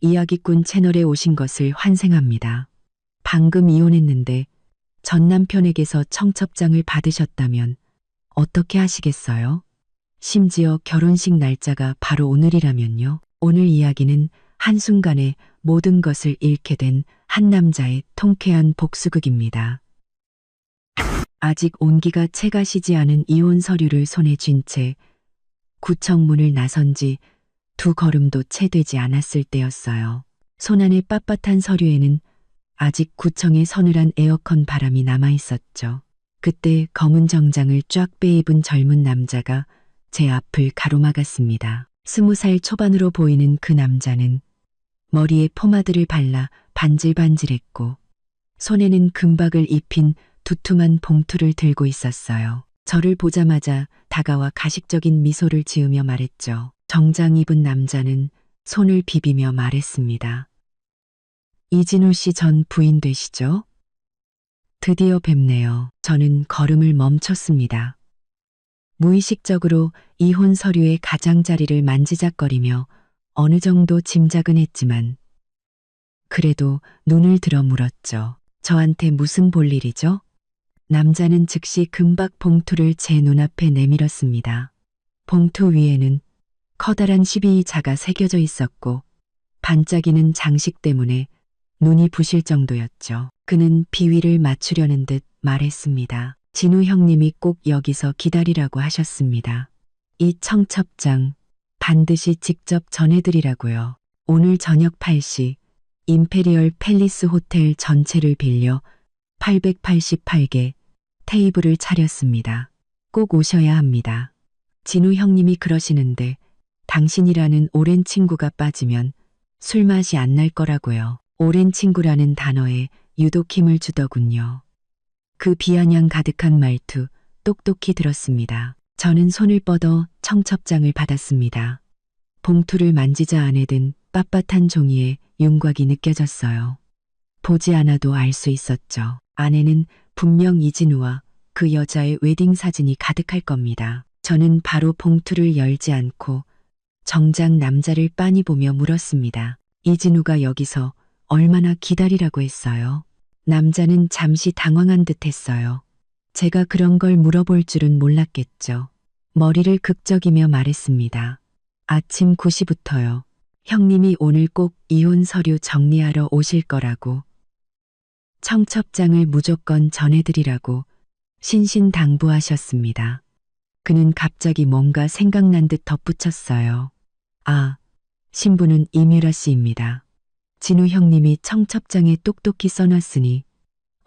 이야기꾼 채널에 오신 것을 환생합니다. 방금 이혼했는데 전 남편에게서 청첩장을 받으셨다면 어떻게 하시겠어요? 심지어 결혼식 날짜가 바로 오늘이라면요. 오늘 이야기는 한순간에 모든 것을 잃게 된 한 남자의 통쾌한 복수극입니다. 아직 온기가 채 가시지 않은 이혼 서류를 손에 쥔 채 구청 문을 나선 지 2걸음도 채 되지 않았을 때였어요. 손안의 빳빳한 서류에는 아직 구청의 서늘한 에어컨 바람이 남아 있었죠. 그때 검은 정장을 쫙 빼입은 젊은 남자가 제 앞을 가로막았습니다. 20살 초반으로 보이는 그 남자는 머리에 포마드를 발라 반질반질했고 손에는 금박을 입힌 두툼한 봉투를 들고 있었어요. 저를 보자마자 다가와 가식적인 미소를 지으며 말했죠. 정장 입은 남자는 손을 비비며 말했습니다. 이진우 씨 전 부인 되시죠? 드디어 뵙네요. 저는 걸음을 멈췄습니다. 무의식적으로 이혼 서류의 가장자리를 만지작거리며 어느 정도 짐작은 했지만 그래도 눈을 들어 물었죠. 저한테 무슨 볼일이죠? 남자는 즉시 금박 봉투를 제 눈앞에 내밀었습니다. 봉투 위에는 커다란 12자가 새겨져 있었고 반짝이는 장식 때문에 눈이 부실 정도였죠. 그는 비위를 맞추려는 듯 말했습니다. 진우 형님이 꼭 여기서 기다리라고 하셨습니다. 이 청첩장 반드시 직접 전해드리라고요. 오늘 저녁 8시 임페리얼 팰리스 호텔 전체를 빌려 888개 테이블을 차렸습니다. 꼭 오셔야 합니다. 진우 형님이 그러시는데 당신이라는 오랜 친구가 빠지면 술맛이 안 날 거라고요. 오랜 친구라는 단어에 유독 힘을 주더군요. 그 비아냥 가득한 말투 똑똑히 들었습니다. 저는 손을 뻗어 청첩장을 받았습니다. 봉투를 만지자 안에 든 빳빳한 종이에 윤곽이 느껴졌어요. 보지 않아도 알 수 있었죠. 안에는 분명 이진우와 그 여자의 웨딩 사진이 가득할 겁니다. 저는 바로 봉투를 열지 않고 정작 남자를 빤히 보며 물었습니다. 이진우가 여기서 얼마나 기다리라고 했어요? 남자는 잠시 당황한 듯 했어요. 제가 그런 걸 물어볼 줄은 몰랐겠죠. 머리를 극적이며 말했습니다. 아침 9시부터요. 형님이 오늘 꼭 이혼 서류 정리하러 오실 거라고. 청첩장을 무조건 전해드리라고 신신당부하셨습니다. 그는 갑자기 뭔가 생각난 듯 덧붙였어요. 아, 신부는 이뮤라 씨입니다. 진우 형님이 청첩장에 똑똑히 써놨으니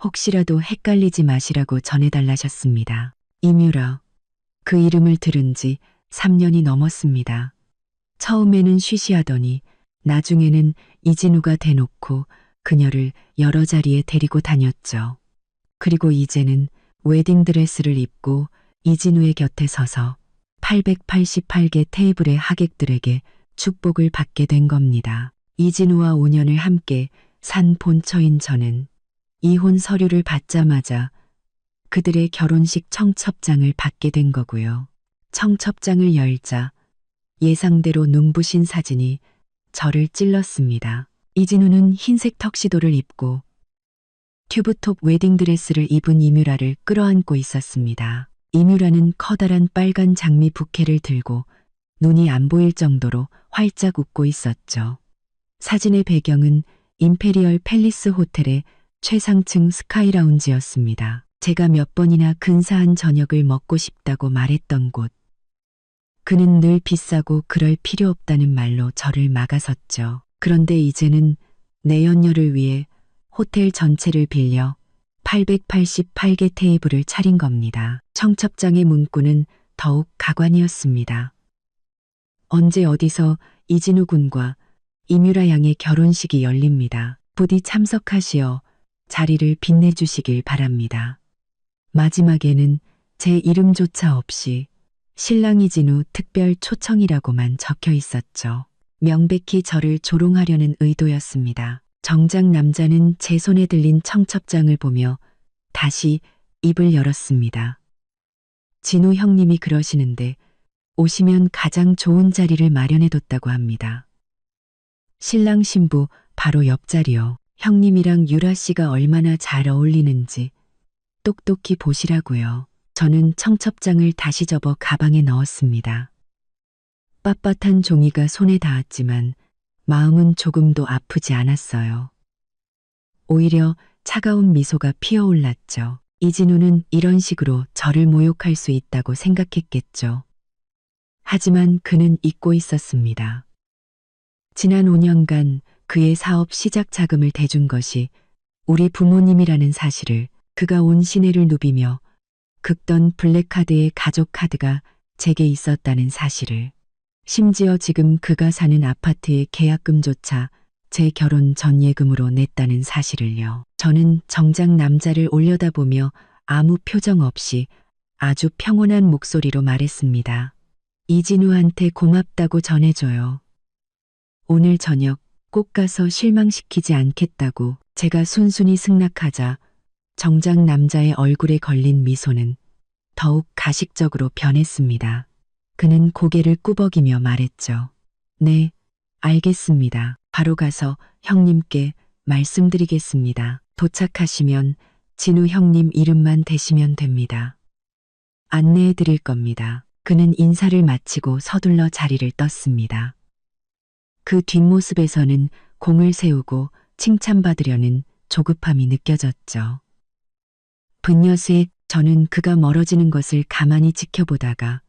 혹시라도 헷갈리지 마시라고 전해달라셨습니다. 이뮤라. 그 이름을 들은 지 3년이 넘었습니다. 처음에는 쉬쉬하더니 나중에는 이진우가 대놓고 그녀를 여러 자리에 데리고 다녔죠. 그리고 이제는 웨딩드레스를 입고 이진우의 곁에 서서 888개 테이블의 하객들에게 축복을 받게 된 겁니다. 이진우와 5년을 함께 산 본처인 저는 이혼 서류를 받자마자 그들의 결혼식 청첩장을 받게 된 거고요. 청첩장을 열자 예상대로 눈부신 사진이 저를 찔렀습니다. 이진우는 흰색 턱시도를 입고 튜브톱 웨딩드레스를 입은 이뮤라를 끌어안고 있었습니다. 이뮤라는 커다란 빨간 장미 부케를 들고 눈이 안 보일 정도로 활짝 웃고 있었죠. 사진의 배경은 임페리얼 팰리스 호텔의 최상층 스카이 라운지였습니다. 제가 몇 번이나 근사한 저녁을 먹고 싶다고 말했던 곳. 그는 늘 비싸고 그럴 필요 없다는 말로 저를 막아섰죠. 그런데 이제는 내연녀를 위해 호텔 전체를 빌려 888개 테이블을 차린 겁니다. 청첩장의 문구는 더욱 가관이었습니다. 언제 어디서 이진우 군과 이뮤라 양의 결혼식이 열립니다. 부디 참석하시어 자리를 빛내주시길 바랍니다. 마지막에는 제 이름조차 없이 신랑 이진우 특별 초청이라고만 적혀 있었죠. 명백히 저를 조롱하려는 의도였습니다. 정작 남자는 제 손에 들린 청첩장을 보며 다시 입을 열었습니다. 진우 형님이 그러시는데 오시면 가장 좋은 자리를 마련해뒀다고 합니다. 신랑 신부 바로 옆자리요. 형님이랑 유라 씨가 얼마나 잘 어울리는지 똑똑히 보시라고요. 저는 청첩장을 다시 접어 가방에 넣었습니다. 빳빳한 종이가 손에 닿았지만 마음은 조금도 아프지 않았어요. 오히려 차가운 미소가 피어올랐죠. 이진우는 이런 식으로 저를 모욕할 수 있다고 생각했겠죠. 하지만 그는 잊고 있었습니다. 지난 5년간 그의 사업 시작 자금을 대준 것이 우리 부모님이라는 사실을, 그가 온 시내를 누비며 긁던 블랙카드의 가족 카드가 제게 있었다는 사실을, 심지어 지금 그가 사는 아파트의 계약금조차 제 결혼 전예금으로 냈다는 사실을요. 저는 정작 남자를 올려다보며 아무 표정 없이 아주 평온한 목소리로 말했습니다. 이진우한테 고맙다고 전해줘요. 오늘 저녁 꼭 가서 실망시키지 않겠다고. 제가 순순히 승낙하자 정작 남자의 얼굴에 걸린 미소는 더욱 가식적으로 변했습니다. 그는 고개를 꾸벅이며 말했죠. 네, 알겠습니다. 바로 가서 형님께 말씀드리겠습니다. 도착하시면 진우 형님 이름만 대시면 됩니다. 안내해 드릴 겁니다. 그는 인사를 마치고 서둘러 자리를 떴습니다. 그 뒷모습에서는 공을 세우고 칭찬받으려는 조급함이 느껴졌죠. 분녀스에 저는 그가 멀어지는 것을 가만히 지켜보다가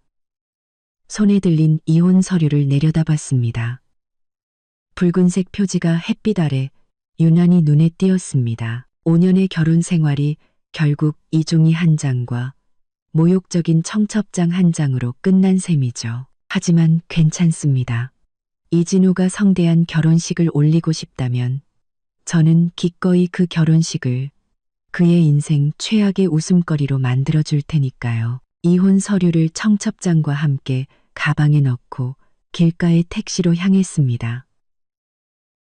손에 들린 이혼 서류를 내려다봤습니다. 붉은색 표지가 햇빛 아래 유난히 눈에 띄었습니다. 5년의 결혼 생활이 결국 이종이 한 장과 모욕적인 청첩장 한 장으로 끝난 셈이죠. 하지만 괜찮습니다. 이진우가 성대한 결혼식을 올리고 싶다면 저는 기꺼이 그 결혼식을 그의 인생 최악의 웃음거리로 만들어줄 테니까요. 이혼 서류를 청첩장과 함께 가방에 넣고 길가의 택시로 향했습니다.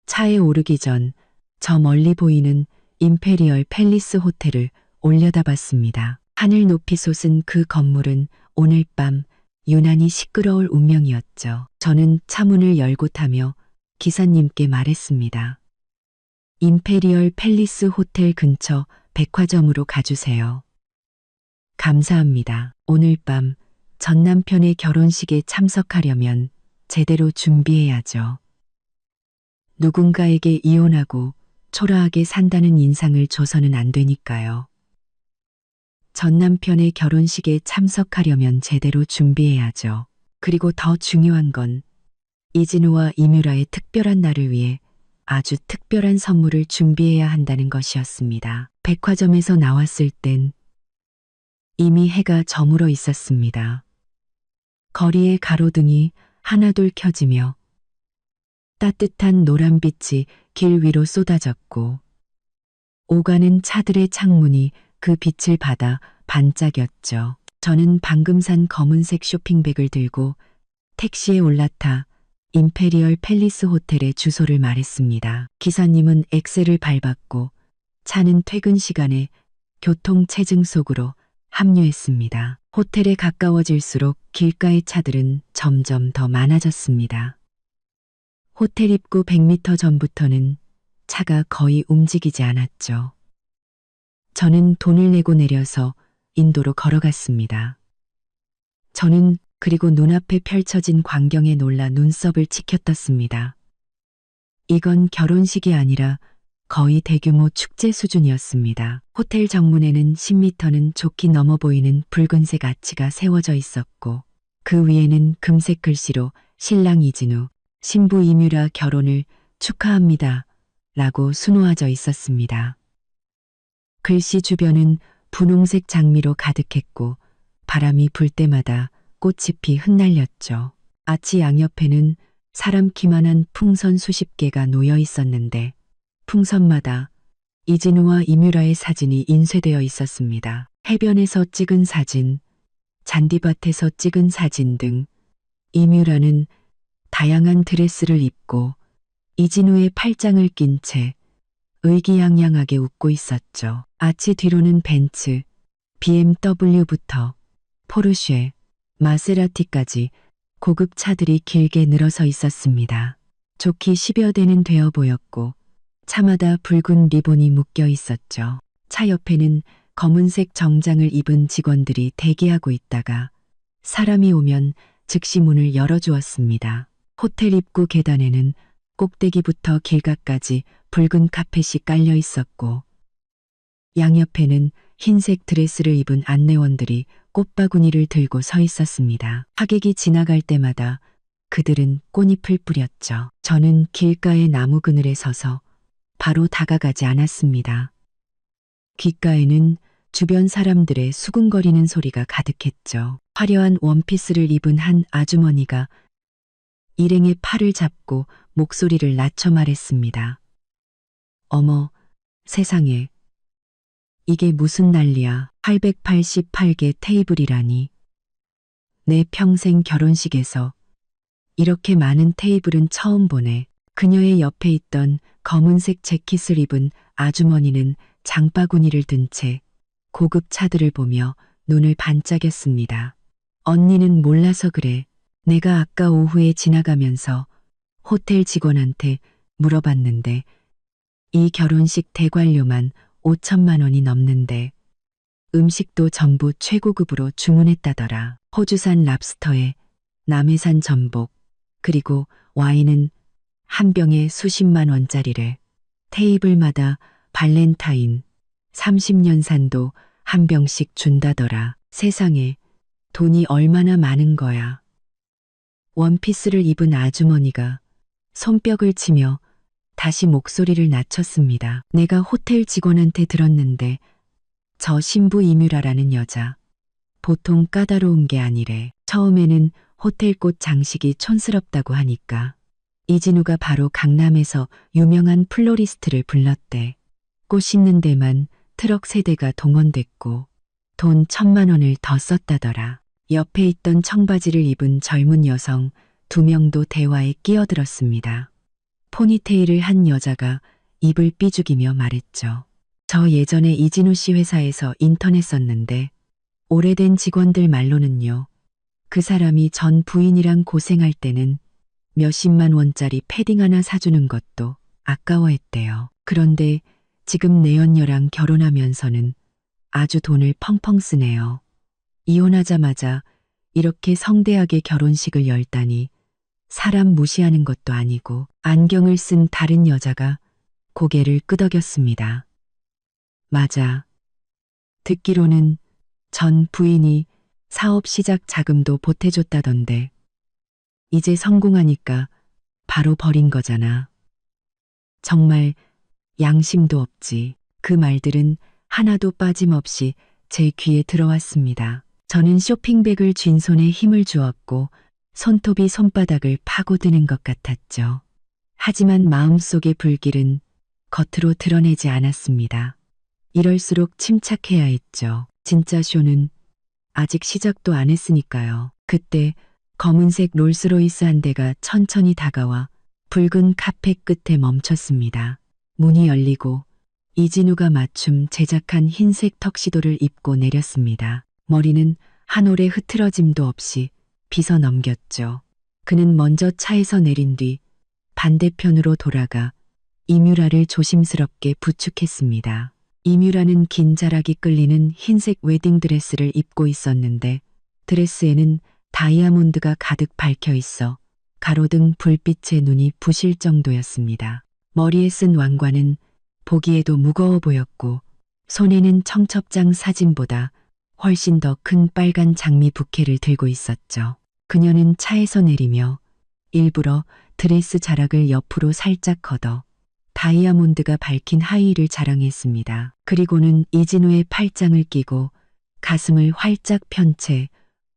차에 오르기 전 저 멀리 보이는 임페리얼 팰리스 호텔을 올려다봤습니다. 하늘 높이 솟은 그 건물은 오늘 밤 유난히 시끄러울 운명이었죠. 저는 차문을 열고 타며 기사님께 말했습니다. 임페리얼 팰리스 호텔 근처 백화점으로 가주세요. 감사합니다. 오늘 밤 전 남편의 결혼식에 참석하려면 제대로 준비해야죠. 누군가에게 이혼하고 초라하게 산다는 인상을 줘서는 안 되니까요. 전 남편의 결혼식에 참석하려면 제대로 준비해야죠. 그리고 더 중요한 건 이진우와 이뮤라의 특별한 날을 위해 아주 특별한 선물을 준비해야 한다는 것이었습니다. 백화점에서 나왔을 땐 이미 해가 저물어 있었습니다. 거리의 가로등이 하나둘 켜지며 따뜻한 노란빛이 길 위로 쏟아졌고 오가는 차들의 창문이 그 빛을 받아 반짝였죠. 저는 방금 산 검은색 쇼핑백을 들고 택시에 올라타 임페리얼 팰리스 호텔의 주소를 말했습니다. 기사님은 엑셀을 밟았고 차는 퇴근 시간에 교통체증 속으로 합류했습니다. 호텔에 가까워질수록 길가의 차들은 점점 더 많아졌습니다. 호텔 입구 100m 전부터는 차가 거의 움직이지 않았죠. 저는 돈을 내고 내려서 인도로 걸어갔습니다. 저는 그리고 눈앞에 펼쳐진 광경에 놀라 눈썹을 치켜떴습니다. 이건 결혼식이 아니라 거의 대규모 축제 수준이었습니다. 호텔 정문에는 10m는 좋게 넘어 보이는 붉은색 아치가 세워져 있었고 그 위에는 금색 글씨로 신랑 이진우, 신부 이뮤라 결혼을 축하합니다 라고 수놓아져 있었습니다. 글씨 주변은 분홍색 장미로 가득했고 바람이 불 때마다 꽃잎이 흩날렸죠. 아치 양옆에는 사람 키만한 풍선 수십 개가 놓여 있었는데 풍선마다 이진우와 이뮤라의 사진이 인쇄되어 있었습니다. 해변에서 찍은 사진, 잔디밭에서 찍은 사진 등 이뮤라는 다양한 드레스를 입고 이진우의 팔짱을 낀 채 의기양양하게 웃고 있었죠. 아치 뒤로는 벤츠, BMW부터 포르쉐, 마세라티까지 고급 차들이 길게 늘어서 있었습니다. 좋기 10여 대는 되어 보였고 차마다 붉은 리본이 묶여 있었죠. 차 옆에는 검은색 정장을 입은 직원들이 대기하고 있다가 사람이 오면 즉시 문을 열어주었습니다. 호텔 입구 계단에는 꼭대기부터 길가까지 붉은 카펫이 깔려 있었고 양옆에는 흰색 드레스를 입은 안내원들이 꽃바구니를 들고 서 있었습니다. 하객이 지나갈 때마다 그들은 꽃잎을 뿌렸죠. 저는 길가의 나무 그늘에 서서 바로 다가가지 않았습니다. 귓가에는 주변 사람들의 수군거리는 소리가 가득했죠. 화려한 원피스를 입은 한 아주머니가 일행의 팔을 잡고 목소리를 낮춰 말했습니다. 어머, 세상에. 이게 무슨 난리야. 888개 테이블이라니. 내 평생 결혼식에서 이렇게 많은 테이블은 처음 보네. 그녀의 옆에 있던 검은색 재킷을 입은 아주머니는 장바구니를 든 채 고급 차들을 보며 눈을 반짝였습니다. 언니는 몰라서 그래. 내가 아까 오후에 지나가면서 호텔 직원한테 물어봤는데 이 결혼식 대관료만 5천만 원이 넘는데 음식도 전부 최고급으로 주문했다더라. 호주산 랍스터에 남해산 전복 그리고 와인은 한 병에 수십만 원짜리래. 테이블마다 발렌타인 30년 산도 한 병씩 준다더라. 세상에 돈이 얼마나 많은 거야. 원피스를 입은 아주머니가 손뼉을 치며 다시 목소리를 낮췄습니다. 내가 호텔 직원한테 들었는데 저 신부 이뮤라라는 여자 보통 까다로운 게 아니래. 처음에는 호텔 꽃 장식이 촌스럽다고 하니까 이진우가 바로 강남에서 유명한 플로리스트를 불렀대. 꽃 심는 데만 트럭 3대가 동원됐고 돈 1,000만 원을 더 썼다더라. 옆에 있던 청바지를 입은 젊은 여성 2명도 대화에 끼어들었습니다. 포니테일을 한 여자가 입을 삐죽이며 말했죠. 저 예전에 이진우 씨 회사에서 인턴했었는데 오래된 직원들 말로는요. 그 사람이 전 부인이랑 고생할 때는 몇십만 원짜리 패딩 하나 사주는 것도 아까워했대요. 그런데 지금 내연녀랑 결혼하면서는 아주 돈을 펑펑 쓰네요. 이혼하자마자 이렇게 성대하게 결혼식을 열다니 사람 무시하는 것도 아니고. 안경을 쓴 다른 여자가 고개를 끄덕였습니다. 맞아. 듣기로는 전 부인이 사업 시작 자금도 보태줬다던데 이제 성공하니까 바로 버린 거잖아. 정말 양심도 없지. 그 말들은 하나도 빠짐없이 제 귀에 들어왔습니다. 저는 쇼핑백을 쥔 손에 힘을 주었고 손톱이 손바닥을 파고드는 것 같았죠. 하지만 마음속의 불길은 겉으로 드러내지 않았습니다. 이럴수록 침착해야 했죠. 진짜 쇼는 아직 시작도 안 했으니까요. 그때 검은색 롤스로이스 한 대가 천천히 다가와 붉은 카펫 끝에 멈췄습니다. 문이 열리고 이진우가 맞춤 제작한 흰색 턱시도를 입고 내렸습니다. 머리는 한 올의 흐트러짐도 없이 빗어 넘겼죠. 그는 먼저 차에서 내린 뒤 반대편으로 돌아가 이뮤라를 조심스럽게 부축했습니다. 이뮤라는 긴 자락이 끌리는 흰색 웨딩드레스를 입고 있었는데 드레스에는 다이아몬드가 가득 박혀 있어 가로등 불빛에 눈이 부실 정도였습니다. 머리에 쓴 왕관은 보기에도 무거워 보였고 손에는 청첩장 사진보다 훨씬 더 큰 빨간 장미 부케를 들고 있었죠. 그녀는 차에서 내리며 일부러 드레스 자락을 옆으로 살짝 걷어 다이아몬드가 밝힌 하의를 자랑했습니다. 그리고는 이진우의 팔짱을 끼고 가슴을 활짝 편 채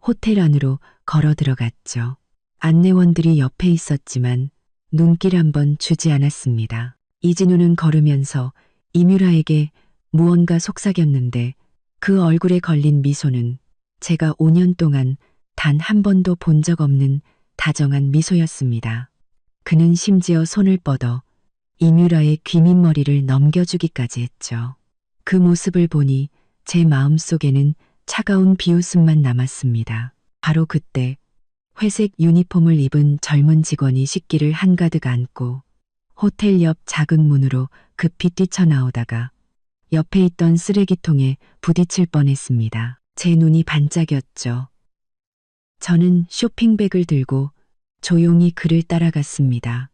호텔 안으로 걸어 들어갔죠. 안내원들이 옆에 있었지만 눈길 한번 주지 않았습니다. 이진우는 걸으면서 이뮤라에게 무언가 속삭였는데 그 얼굴에 걸린 미소는 제가 5년 동안 단 한 번도 본 적 없는 다정한 미소였습니다. 그는 심지어 손을 뻗어 이뮤라의 귀밑머리를 넘겨주기까지 했죠. 그 모습을 보니 제 마음속에는 차가운 비웃음만 남았습니다. 바로 그때 회색 유니폼을 입은 젊은 직원이 식기를 한가득 안고 호텔 옆 작은 문으로 급히 뛰쳐나오다가 옆에 있던 쓰레기통에 부딪힐 뻔했습니다. 제 눈이 반짝였죠. 저는 쇼핑백을 들고 조용히 그를 따라갔습니다.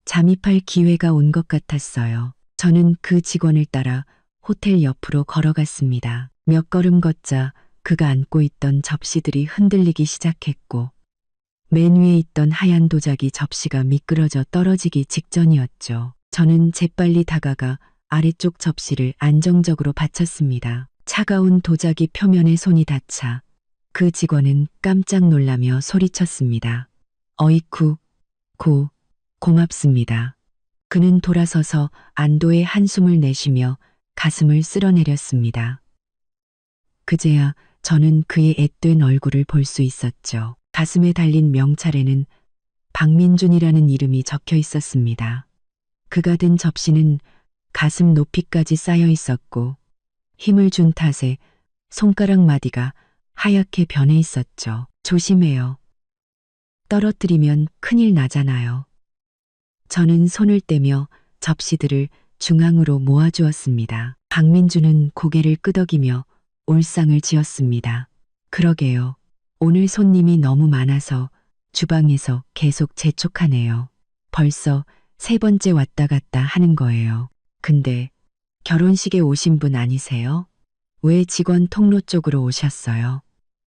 잠입할 기회가 온 것 같았어요. 저는 그 직원을 따라 호텔 옆으로 걸어갔습니다. 몇 걸음 걷자 그가 안고 있던 접시들이 흔들리기 시작했고 맨 위에 있던 하얀 도자기 접시가 미끄러져 떨어지기 직전이었죠. 저는 재빨리 다가가 아래쪽 접시를 안정적으로 받쳤습니다. 차가운 도자기 표면에 손이 닿자 그 직원은 깜짝 놀라며 소리쳤습니다. 어이쿠, 고맙습니다. 그는 돌아서서 안도의 한숨을 내쉬며 가슴을 쓸어내렸습니다. 그제야 저는 그의 앳된 얼굴을 볼 수 있었죠. 가슴에 달린 명찰에는 박민준이라는 이름이 적혀 있었습니다. 그가 든 접시는 가슴 높이까지 쌓여 있었고 힘을 준 탓에 손가락 마디가 하얗게 변해 있었죠. 조심해요. 떨어뜨리면 큰일 나잖아요. 저는 손을 떼며 접시들을 중앙으로 모아주었습니다. 박민준은 고개를 끄덕이며 올상을 지었습니다. 그러게요. 오늘 손님이 너무 많아서 주방에서 계속 재촉하네요. 벌써 3번째 왔다 갔다 하는 거예요. 근데 결혼식에 오신 분 아니세요? 왜 직원 통로 쪽으로 오셨어요?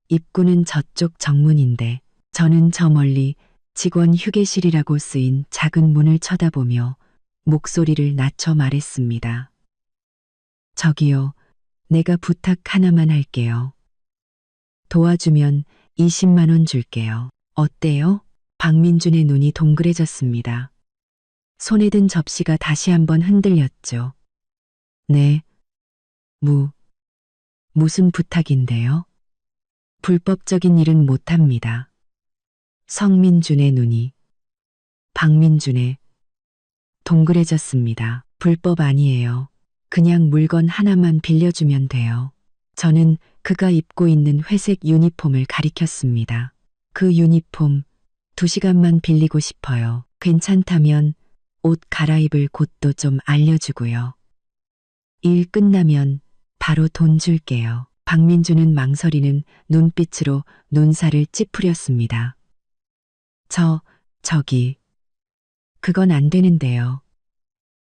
입구는 저쪽 정문인데 저는 저 멀리 직원 휴게실이라고 쓰인 작은 문을 쳐다보며 목소리를 낮춰 말했습니다. 저기요, 내가 부탁 하나만 할게요. 도와주면 20만 원 줄게요. 어때요? 박민준의 눈이 동그래졌습니다. 손에 든 접시가 다시 한번 흔들렸죠. 네. 무슨 부탁인데요? 불법적인 일은 못합니다. 성민준의 눈이 박민준의 동그래졌습니다. 불법 아니에요. 그냥 물건 하나만 빌려주면 돼요. 저는 그가 입고 있는 회색 유니폼을 가리켰습니다. 그 유니폼 2시간만 빌리고 싶어요. 괜찮다면 옷 갈아입을 곳도 좀 알려주고요. 일 끝나면 바로 돈 줄게요. 박민준은 망설이는 눈빛으로 눈살을 찌푸렸습니다. 저기, 그건 안 되는데요.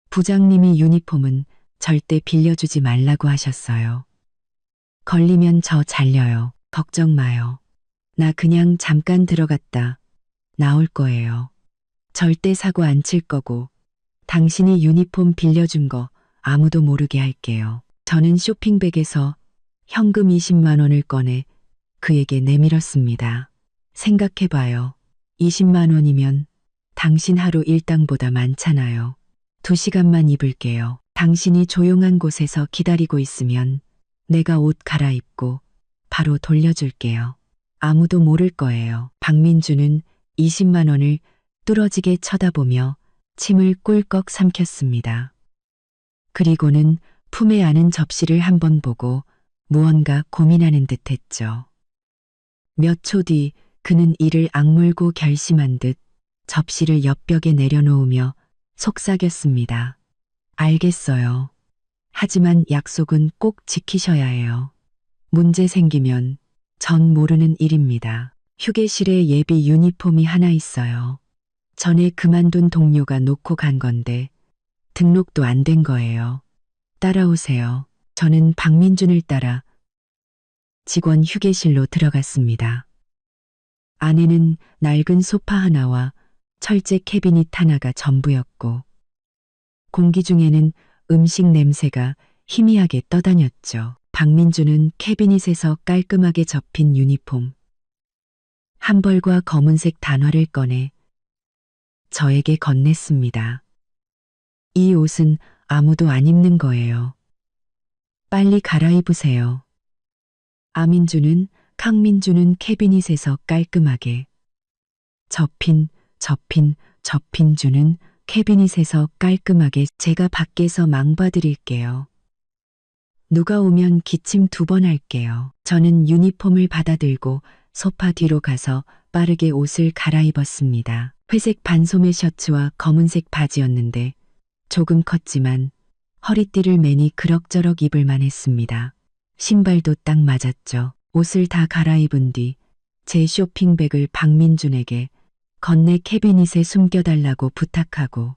부장님이 유니폼은 절대 빌려주지 말라고 하셨어요. 걸리면 저 잘려요. 걱정 마요. 나 그냥 잠깐 들어갔다 나올 거예요. 절대 사고 안 칠 거고 당신이 유니폼 빌려준 거 아무도 모르게 할게요. 저는 쇼핑백에서 현금 20만 원을 꺼내 그에게 내밀었습니다. 생각해봐요. 20만 원이면 당신 하루 일당보다 많잖아요. 2시간만 입을게요. 당신이 조용한 곳에서 기다리고 있으면 내가 옷 갈아입고 바로 돌려줄게요. 아무도 모를 거예요. 박민준은 20만 원을 뚫어지게 쳐다보며 침을 꿀꺽 삼켰습니다. 그리고는 품에 안은 접시를 한번 보고 무언가 고민하는 듯 했죠. 몇 초 뒤 그는 이를 악물고 결심한 듯 접시를 옆벽에 내려놓으며 속삭였습니다. 알겠어요. 하지만 약속은 꼭 지키셔야 해요. 문제 생기면 전 모르는 일입니다. 휴게실에 예비 유니폼이 하나 있어요. 전에 그만둔 동료가 놓고 간 건데 등록도 안 된 거예요. 따라오세요. 저는 박민준을 따라 직원 휴게실로 들어갔습니다. 안에는 낡은 소파 하나와 철제 캐비닛 하나가 전부였고 공기 중에는 음식 냄새가 희미하게 떠다녔죠. 박민준은 캐비닛에서 깔끔하게 접힌 유니폼 한 벌과 검은색 단화를 꺼내 저에게 건넸습니다. 이 옷은 아무도 안 입는 거예요. 빨리 갈아입으세요. 강민준은 캐비닛에서 깔끔하게 접힌 주는 캐비닛에서 깔끔하게 제가 밖에서 망봐드릴게요. 누가 오면 기침 2번 할게요. 저는 유니폼을 받아들고 소파 뒤로 가서 빠르게 옷을 갈아입었습니다. 회색 반소매 셔츠와 검은색 바지였는데 조금 컸지만 허리띠를 매니 그럭저럭 입을만 했습니다. 신발도 딱 맞았죠. 옷을 다 갈아입은 뒤 제 쇼핑백을 박민준에게 건네 캐비닛에 숨겨달라고 부탁하고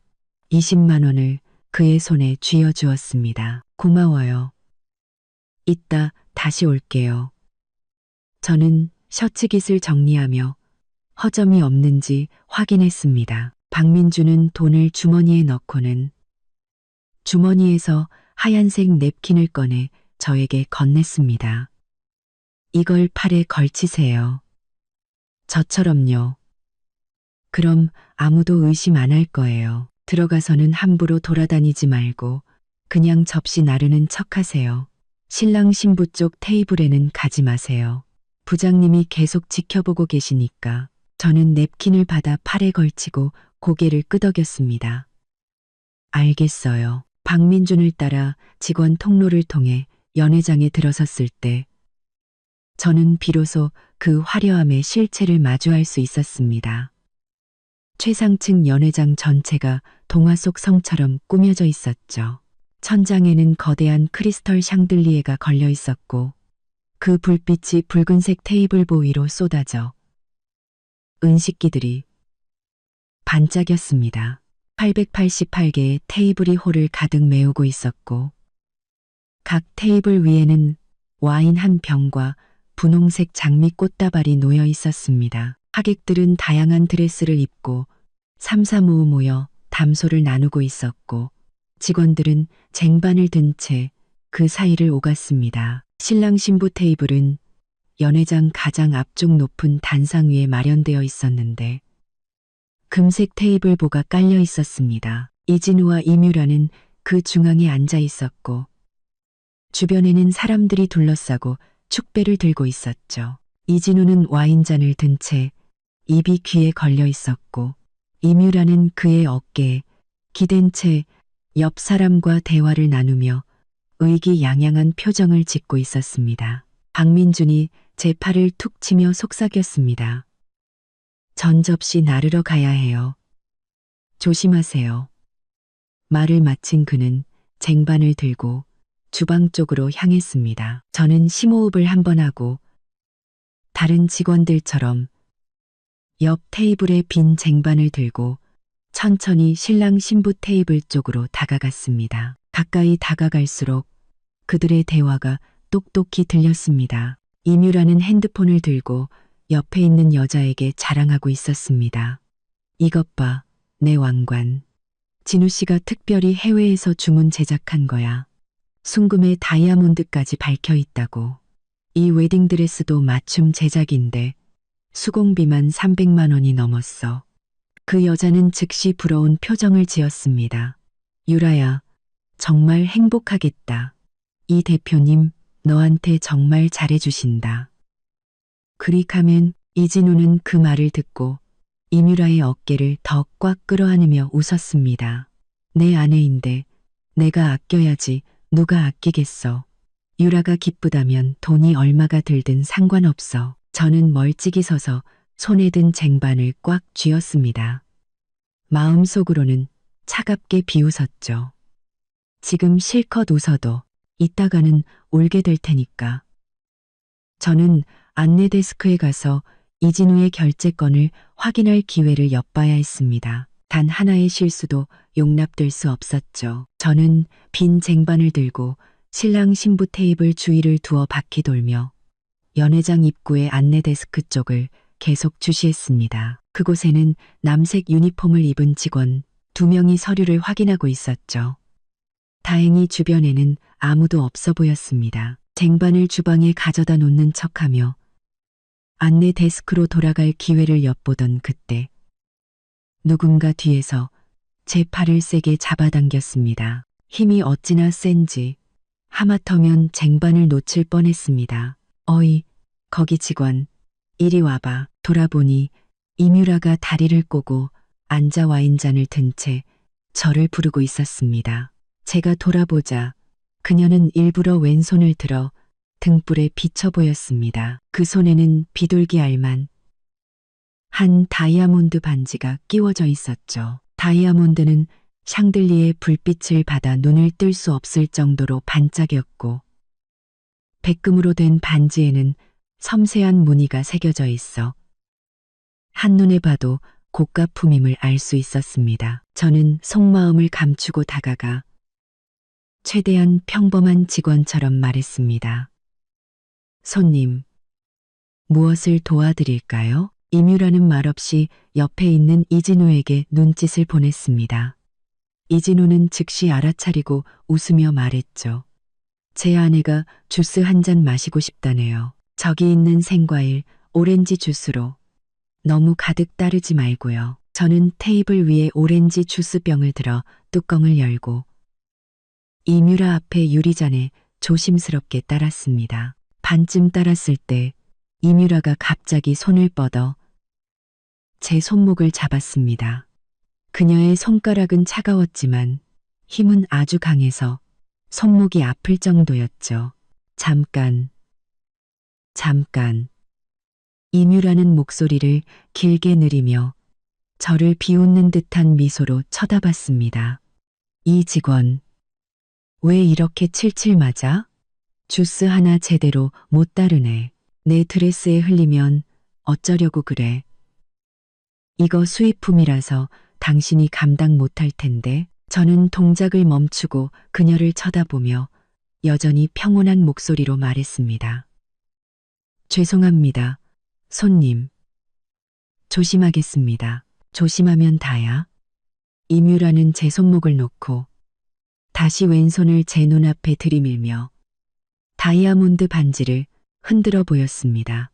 20만 원을 그의 손에 쥐어주었습니다. 고마워요. 이따 다시 올게요. 저는 셔츠깃을 정리하며 허점이 없는지 확인했습니다. 박민주는 돈을 주머니에 넣고는 주머니에서 하얀색 냅킨을 꺼내 저에게 건넸습니다. 이걸 팔에 걸치세요. 저처럼요. 그럼 아무도 의심 안 할 거예요. 들어가서는 함부로 돌아다니지 말고 그냥 접시 나르는 척 하세요. 신랑 신부 쪽 테이블에는 가지 마세요. 부장님이 계속 지켜보고 계시니까. 저는 냅킨을 받아 팔에 걸치고 고개를 끄덕였습니다. 알겠어요. 박민준을 따라 직원 통로를 통해 연회장에 들어섰을 때 저는 비로소 그 화려함의 실체를 마주할 수 있었습니다. 최상층 연회장 전체가 동화 속 성처럼 꾸며져 있었죠. 천장에는 거대한 크리스털 샹들리에가 걸려 있었고 그 불빛이 붉은색 테이블보 위로 쏟아져 은식기들이 반짝였습니다. 888개의 테이블이 홀을 가득 메우고 있었고 각 테이블 위에는 와인 한 병과 분홍색 장미 꽃다발이 놓여 있었습니다. 하객들은 다양한 드레스를 입고 삼삼오오 모여 담소를 나누고 있었고 직원들은 쟁반을 든 채 그 사이를 오갔습니다. 신랑 신부 테이블은 연회장 가장 앞쪽 높은 단상 위에 마련되어 있었는데 금색 테이블보가 깔려 있었습니다. 이진우와 이뮤라는 그 중앙에 앉아 있었고 주변에는 사람들이 둘러싸고 축배를 들고 있었죠. 이진우는 와인잔을 든 채 입이 귀에 걸려 있었고 이뮤라는 그의 어깨에 기댄 채 옆 사람과 대화를 나누며 의기양양한 표정을 짓고 있었습니다. 박민준이 제 팔을 툭 치며 속삭였습니다. 전 접시 나르러 가야 해요. 조심하세요. 말을 마친 그는 쟁반을 들고 주방 쪽으로 향했습니다. 저는 심호흡을 한번 하고 다른 직원들처럼 옆 테이블의 빈 쟁반을 들고 천천히 신랑 신부 테이블 쪽으로 다가갔습니다. 가까이 다가갈수록 그들의 대화가 똑똑히 들렸습니다. 이뮤라는 핸드폰을 들고 옆에 있는 여자에게 자랑하고 있었습니다. 이것 봐, 내 왕관. 진우 씨가 특별히 해외에서 주문 제작한 거야. 순금에 다이아몬드까지 박혀 있다고. 이 웨딩드레스도 맞춤 제작인데 수공비만 300만 원이 넘었어. 그 여자는 즉시 부러운 표정을 지었습니다. 유라야, 정말 행복하겠다. 이 대표님, 너한테 정말 잘해주신다. 그릭하면 이진우는 그 말을 듣고 이뮤라의 어깨를 더 꽉 끌어안으며 웃었습니다. 내 아내인데 내가 아껴야지 누가 아끼겠어. 유라가 기쁘다면 돈이 얼마가 들든 상관없어. 저는 멀찍이 서서 손에 든 쟁반을 꽉 쥐었습니다. 마음속으로는 차갑게 비웃었죠. 지금 실컷 웃어도 이따가는 울게 될 테니까. 저는 안내 데스크에 가서 이진우의 결제건을 확인할 기회를 엿봐야 했습니다. 단 하나의 실수도 용납될 수 없었죠. 저는 빈 쟁반을 들고 신랑 신부 테이블 주위를 두어 바퀴 돌며 연회장 입구의 안내 데스크 쪽을 계속 주시했습니다. 그곳에는 남색 유니폼을 입은 직원 2명이 서류를 확인하고 있었죠. 다행히 주변에는 아무도 없어 보였습니다. 쟁반을 주방에 가져다 놓는 척하며 안내 데스크로 돌아갈 기회를 엿보던 그때 누군가 뒤에서 제 팔을 세게 잡아당겼습니다. 힘이 어찌나 센지 하마터면 쟁반을 놓칠 뻔했습니다. 어이, 거기 직원, 이리 와봐. 돌아보니 이뮤라가 다리를 꼬고 앉아 와인잔을 든 채 저를 부르고 있었습니다. 제가 돌아보자 그녀는 일부러 왼손을 들어 등불에 비쳐 보였습니다. 그 손에는 비둘기 알만 한 다이아몬드 반지가 끼워져 있었죠. 다이아몬드는 샹들리에 불빛을 받아 눈을 뜰 수 없을 정도로 반짝였고, 백금으로 된 반지에는 섬세한 무늬가 새겨져 있어 한눈에 봐도 고가품임을 알 수 있었습니다. 저는 속마음을 감추고 다가가 최대한 평범한 직원처럼 말했습니다. 손님, 무엇을 도와드릴까요? 임유라는 말없이 옆에 있는 이진우에게 눈짓을 보냈습니다. 이진우는 즉시 알아차리고 웃으며 말했죠. 제 아내가 주스 한 잔 마시고 싶다네요. 저기 있는 생과일, 오렌지 주스로. 너무 가득 따르지 말고요. 저는 테이블 위에 오렌지 주스병을 들어 뚜껑을 열고 이뮤라 앞에 유리잔에 조심스럽게 따랐습니다. 반쯤 따랐을 때 이뮤라가 갑자기 손을 뻗어 제 손목을 잡았습니다. 그녀의 손가락은 차가웠지만 힘은 아주 강해서 손목이 아플 정도였죠. 잠깐. 이뮤라는 목소리를 길게 느리며 저를 비웃는 듯한 미소로 쳐다봤습니다. 이 직원, 왜 이렇게 칠칠 맞아? 주스 하나 제대로 못 따르네. 내 드레스에 흘리면 어쩌려고 그래. 이거 수입품이라서 당신이 감당 못할 텐데. 저는 동작을 멈추고 그녀를 쳐다보며 여전히 평온한 목소리로 말했습니다. 죄송합니다. 손님. 조심하겠습니다. 조심하면 다야. 이뮤라는 제 손목을 놓고 다시 왼손을 제 눈앞에 들이밀며 다이아몬드 반지를 흔들어 보였습니다.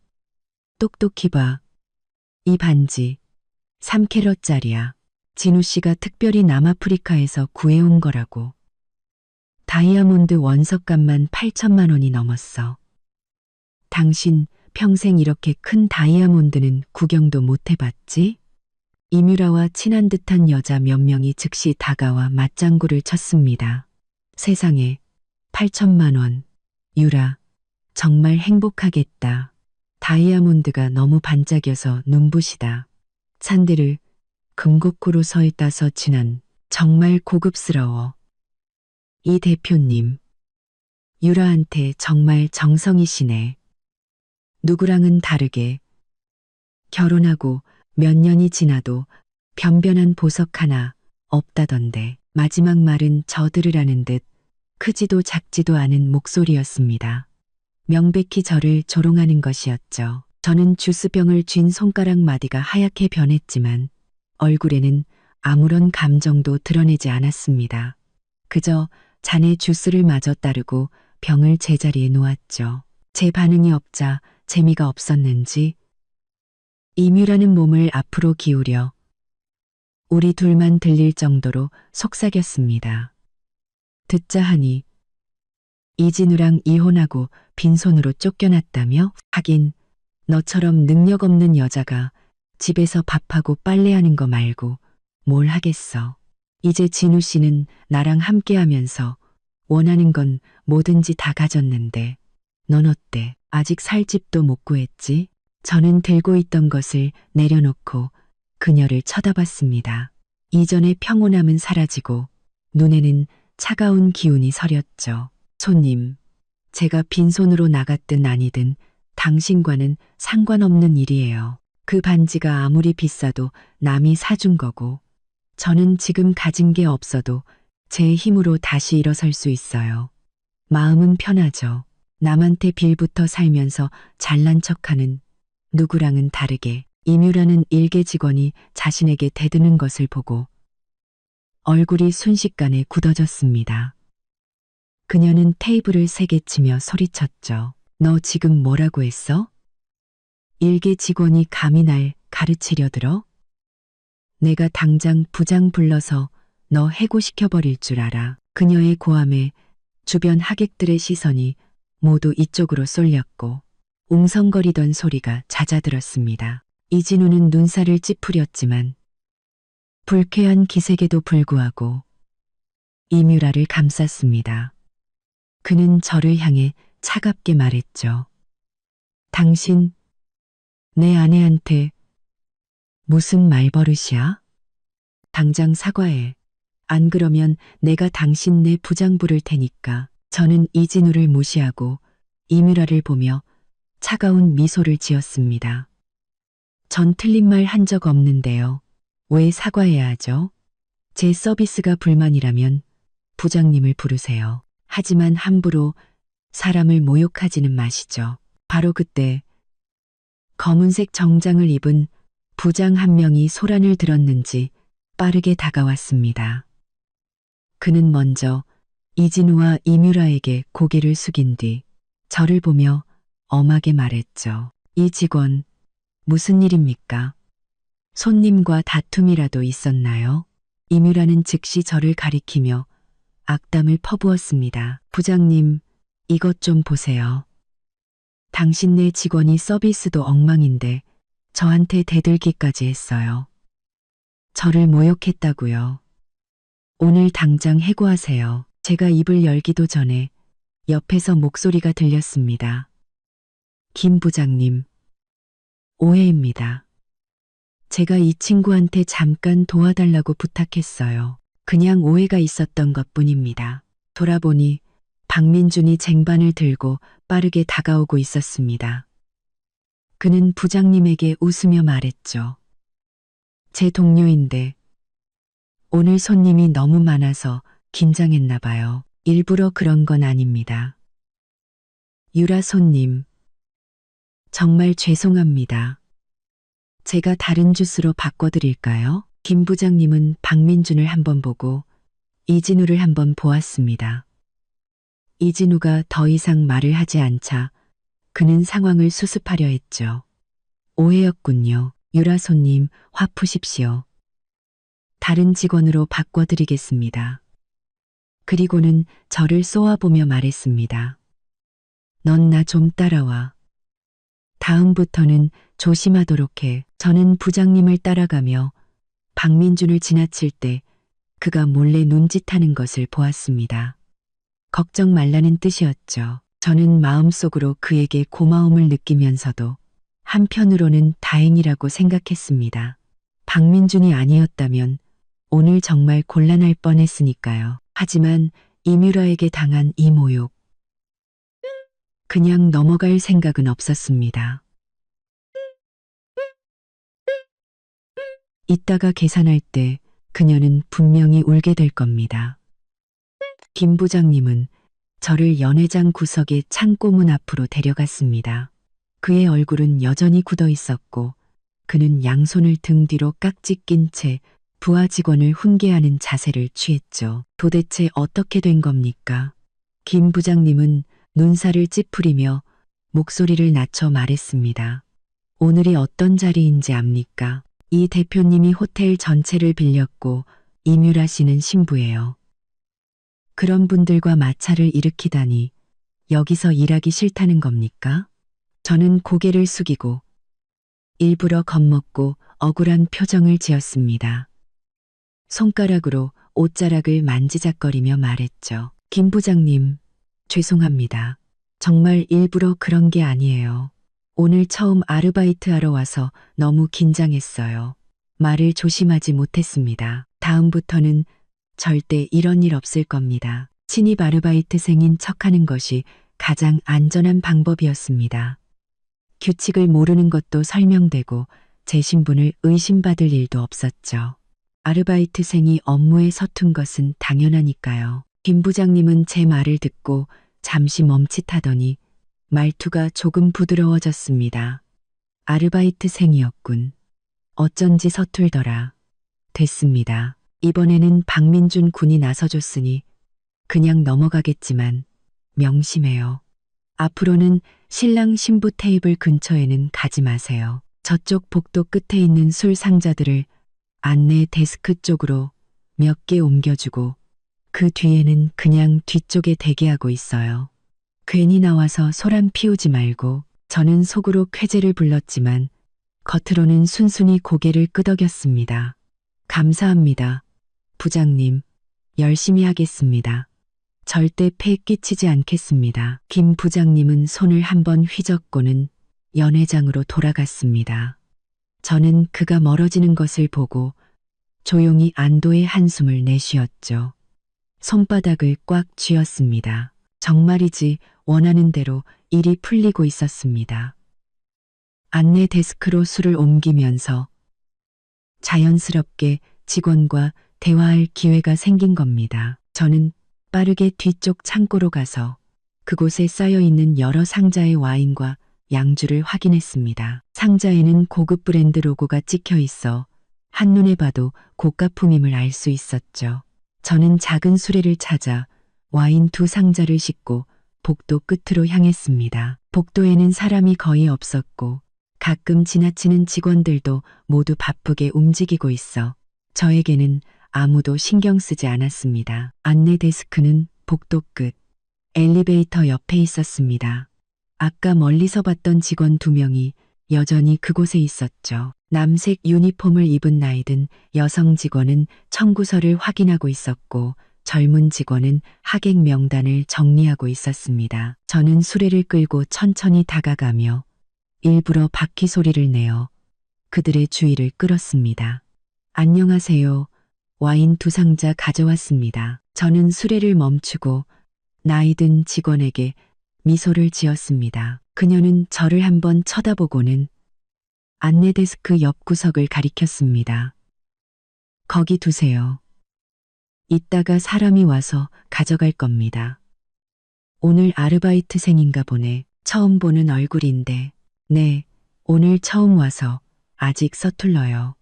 똑똑히 봐. 이 반지 3캐럿짜리야. 진우 씨가 특별히 남아프리카에서 구해온 거라고. 다이아몬드 원석값만 8천만 원이 넘었어. 당신 평생 이렇게 큰 다이아몬드는 구경도 못 해봤지? 이뮤라와 친한 듯한 여자 몇 명이 즉시 다가와 맞장구를 쳤습니다. 세상에, 8천만 원. 유라, 정말 행복하겠다. 다이아몬드가 너무 반짝여서 눈부시다. 찬들을 금곡구로 서 있다서 지난 정말 고급스러워. 이 대표님, 유라한테 정말 정성이시네. 누구랑은 다르게 결혼하고 몇 년이 지나도 변변한 보석 하나 없다던데. 마지막 말은 저 들으라는 듯 크지도 작지도 않은 목소리였습니다. 명백히 저를 조롱하는 것이었죠. 저는 주스병을 쥔 손가락 마디가 하얗게 변했지만 얼굴에는 아무런 감정도 드러내지 않았습니다. 그저 잔에 주스를 마저 따르고 병을 제자리에 놓았죠. 제 반응이 없자 재미가 없었는지 이뮤라는 몸을 앞으로 기울여 우리 둘만 들릴 정도로 속삭였습니다. 듣자 하니 이진우랑 이혼하고 빈손으로 쫓겨났다며? 하긴 너처럼 능력 없는 여자가 집에서 밥하고 빨래하는 거 말고 뭘 하겠어. 이제 진우 씨는 나랑 함께하면서 원하는 건 뭐든지 다 가졌는데 넌 어때? 아직 살 집도 못 구했지? 저는 들고 있던 것을 내려놓고 그녀를 쳐다봤습니다. 이전의 평온함은 사라지고 눈에는 차가운 기운이 서렸죠. 손님, 제가 빈손으로 나갔든 아니든 당신과는 상관없는 일이에요. 그 반지가 아무리 비싸도 남이 사준 거고 저는 지금 가진 게 없어도 제 힘으로 다시 일어설 수 있어요. 마음은 편하죠. 남한테 빌부터 살면서 잘난 척하는 누구랑은 다르게. 이뮤라는 일개 직원이 자신에게 대드는 것을 보고 얼굴이 순식간에 굳어졌습니다. 그녀는 테이블을 세게 치며 소리쳤죠. 너 지금 뭐라고 했어? 일개 직원이 감히 날 가르치려 들어? 내가 당장 부장 불러서 너 해고시켜버릴 줄 알아. 그녀의 고함에 주변 하객들의 시선이 모두 이쪽으로 쏠렸고 웅성거리던 소리가 잦아들었습니다. 이진우는 눈살을 찌푸렸지만 불쾌한 기색에도 불구하고 이뮤라를 감쌌습니다. 그는 저를 향해 차갑게 말했죠. 당신, 내 아내한테 무슨 말버릇이야? 당장 사과해. 안 그러면 내가 당신네 부장 부를 테니까. 저는 이진우를 무시하고 이뮤라를 보며 차가운 미소를 지었습니다. 전 틀린 말 한 적 없는데요. 왜 사과해야 하죠? 제 서비스가 불만이라면 부장님을 부르세요. 하지만 함부로 사람을 모욕하지는 마시죠. 바로 그때 검은색 정장을 입은 부장 한 명이 소란을 들었는지 빠르게 다가왔습니다. 그는 먼저 이진우와 이뮤라에게 고개를 숙인 뒤 저를 보며 엄하게 말했죠. 이 직원, 무슨 일입니까? 손님과 다툼이라도 있었나요? 이뮤라는 즉시 저를 가리키며 악담을 퍼부었습니다. 부장님, 이것 좀 보세요. 당신네 직원이 서비스도 엉망인데 저한테 대들기까지 했어요. 저를 모욕했다고요. 오늘 당장 해고하세요. 제가 입을 열기도 전에 옆에서 목소리가 들렸습니다. 김 부장님, 오해입니다. 제가 이 친구한테 잠깐 도와달라고 부탁했어요. 그냥 오해가 있었던 것뿐입니다. 돌아보니 박민준이 쟁반을 들고 빠르게 다가오고 있었습니다. 그는 부장님에게 웃으며 말했죠. 제 동료인데 오늘 손님이 너무 많아서 긴장했나 봐요. 일부러 그런 건 아닙니다. 유라 손님, 정말 죄송합니다. 제가 다른 주스로 바꿔드릴까요? 김 부장님은 박민준을 한번 보고 이진우를 한번 보았습니다. 이진우가 더 이상 말을 하지 않자 그는 상황을 수습하려 했죠. 오해였군요. 유라 손님, 화 푸십시오. 다른 직원으로 바꿔드리겠습니다. 그리고는 저를 쏘아보며 말했습니다. 넌 나 좀 따라와. 다음부터는 조심하도록 해. 저는 부장님을 따라가며 박민준을 지나칠 때 그가 몰래 눈짓하는 것을 보았습니다. 걱정 말라는 뜻이었죠. 저는 마음속으로 그에게 고마움을 느끼면서도 한편으로는 다행이라고 생각했습니다. 박민준이 아니었다면 오늘 정말 곤란할 뻔했으니까요. 하지만 이뮤라에게 당한 이 모욕, 그냥 넘어갈 생각은 없었습니다. 이따가 계산할 때 그녀는 분명히 울게 될 겁니다. 김 부장님은 저를 연회장 구석의 창고문 앞으로 데려갔습니다. 그의 얼굴은 여전히 굳어 있었고 그는 양손을 등 뒤로 깍지 낀 채 부하 직원을 훈계하는 자세를 취했죠. 도대체 어떻게 된 겁니까? 김 부장님은 눈살을 찌푸리며 목소리를 낮춰 말했습니다. 오늘이 어떤 자리인지 압니까? 이 대표님이 호텔 전체를 빌렸고 이뮤라 씨는 신부예요. 그런 분들과 마찰을 일으키다니 여기서 일하기 싫다는 겁니까? 저는 고개를 숙이고 일부러 겁먹고 억울한 표정을 지었습니다. 손가락으로 옷자락을 만지작거리며 말했죠. 김 부장님, 죄송합니다. 정말 일부러 그런 게 아니에요. 오늘 처음 아르바이트 하러 와서 너무 긴장했어요. 말을 조심하지 못했습니다. 다음부터는 절대 이런 일 없을 겁니다. 신입 아르바이트생인 척하는 것이 가장 안전한 방법이었습니다. 규칙을 모르는 것도 설명되고 제 신분을 의심받을 일도 없었죠. 아르바이트생이 업무에 서툰 것은 당연하니까요. 김 부장님은 제 말을 듣고 잠시 멈칫하더니 말투가 조금 부드러워졌습니다. 아르바이트생이었군. 어쩐지 서툴더라. 됐습니다. 이번에는 박민준 군이 나서줬으니 그냥 넘어가겠지만 명심해요. 앞으로는 신랑 신부 테이블 근처에는 가지 마세요. 저쪽 복도 끝에 있는 술 상자들을 안내 데스크 쪽으로 몇 개 옮겨주고 그 뒤에는 그냥 뒤쪽에 대기하고 있어요. 괜히 나와서 소란 피우지 말고. 저는 속으로 쾌재를 불렀지만 겉으로는 순순히 고개를 끄덕였습니다. 감사합니다. 부장님, 열심히 하겠습니다. 절대 패 끼치지 않겠습니다. 김 부장님은 손을 한번 휘젓고는 연회장으로 돌아갔습니다. 저는 그가 멀어지는 것을 보고 조용히 안도의 한숨을 내쉬었죠. 손바닥을 꽉 쥐었습니다. 정말이지 원하는 대로 일이 풀리고 있었습니다. 안내 데스크로 술을 옮기면서 자연스럽게 직원과 대화할 기회가 생긴 겁니다. 저는 빠르게 뒤쪽 창고로 가서 그곳에 쌓여 있는 여러 상자의 와인과 양주를 확인했습니다. 상자에는 고급 브랜드 로고가 찍혀 있어 한눈에 봐도 고가품임을 알 수 있었죠. 저는 작은 수레를 찾아 와인 2상자를 싣고 복도 끝으로 향했습니다. 복도에는 사람이 거의 없었고 가끔 지나치는 직원들도 모두 바쁘게 움직이고 있어 저에게는 아무도 신경 쓰지 않았습니다. 안내 데스크는 복도 끝 엘리베이터 옆에 있었습니다. 아까 멀리서 봤던 직원 2명이 여전히 그곳에 있었죠. 남색 유니폼을 입은 나이든 여성 직원은 청구서를 확인하고 있었고 젊은 직원은 하객 명단을 정리하고 있었습니다. 저는 수레를 끌고 천천히 다가가며 일부러 바퀴 소리를 내어 그들의 주의를 끌었습니다. 안녕하세요. 와인 2상자 가져왔습니다. 저는 수레를 멈추고 나이든 직원에게 미소를 지었습니다. 그녀는 저를 한번 쳐다보고는 안내 데스크 옆 구석을 가리켰습니다. 거기 두세요. 이따가 사람이 와서 가져갈 겁니다. 오늘 아르바이트생인가 보네. 처음 보는 얼굴인데. 네, 오늘 처음 와서 아직 서툴러요.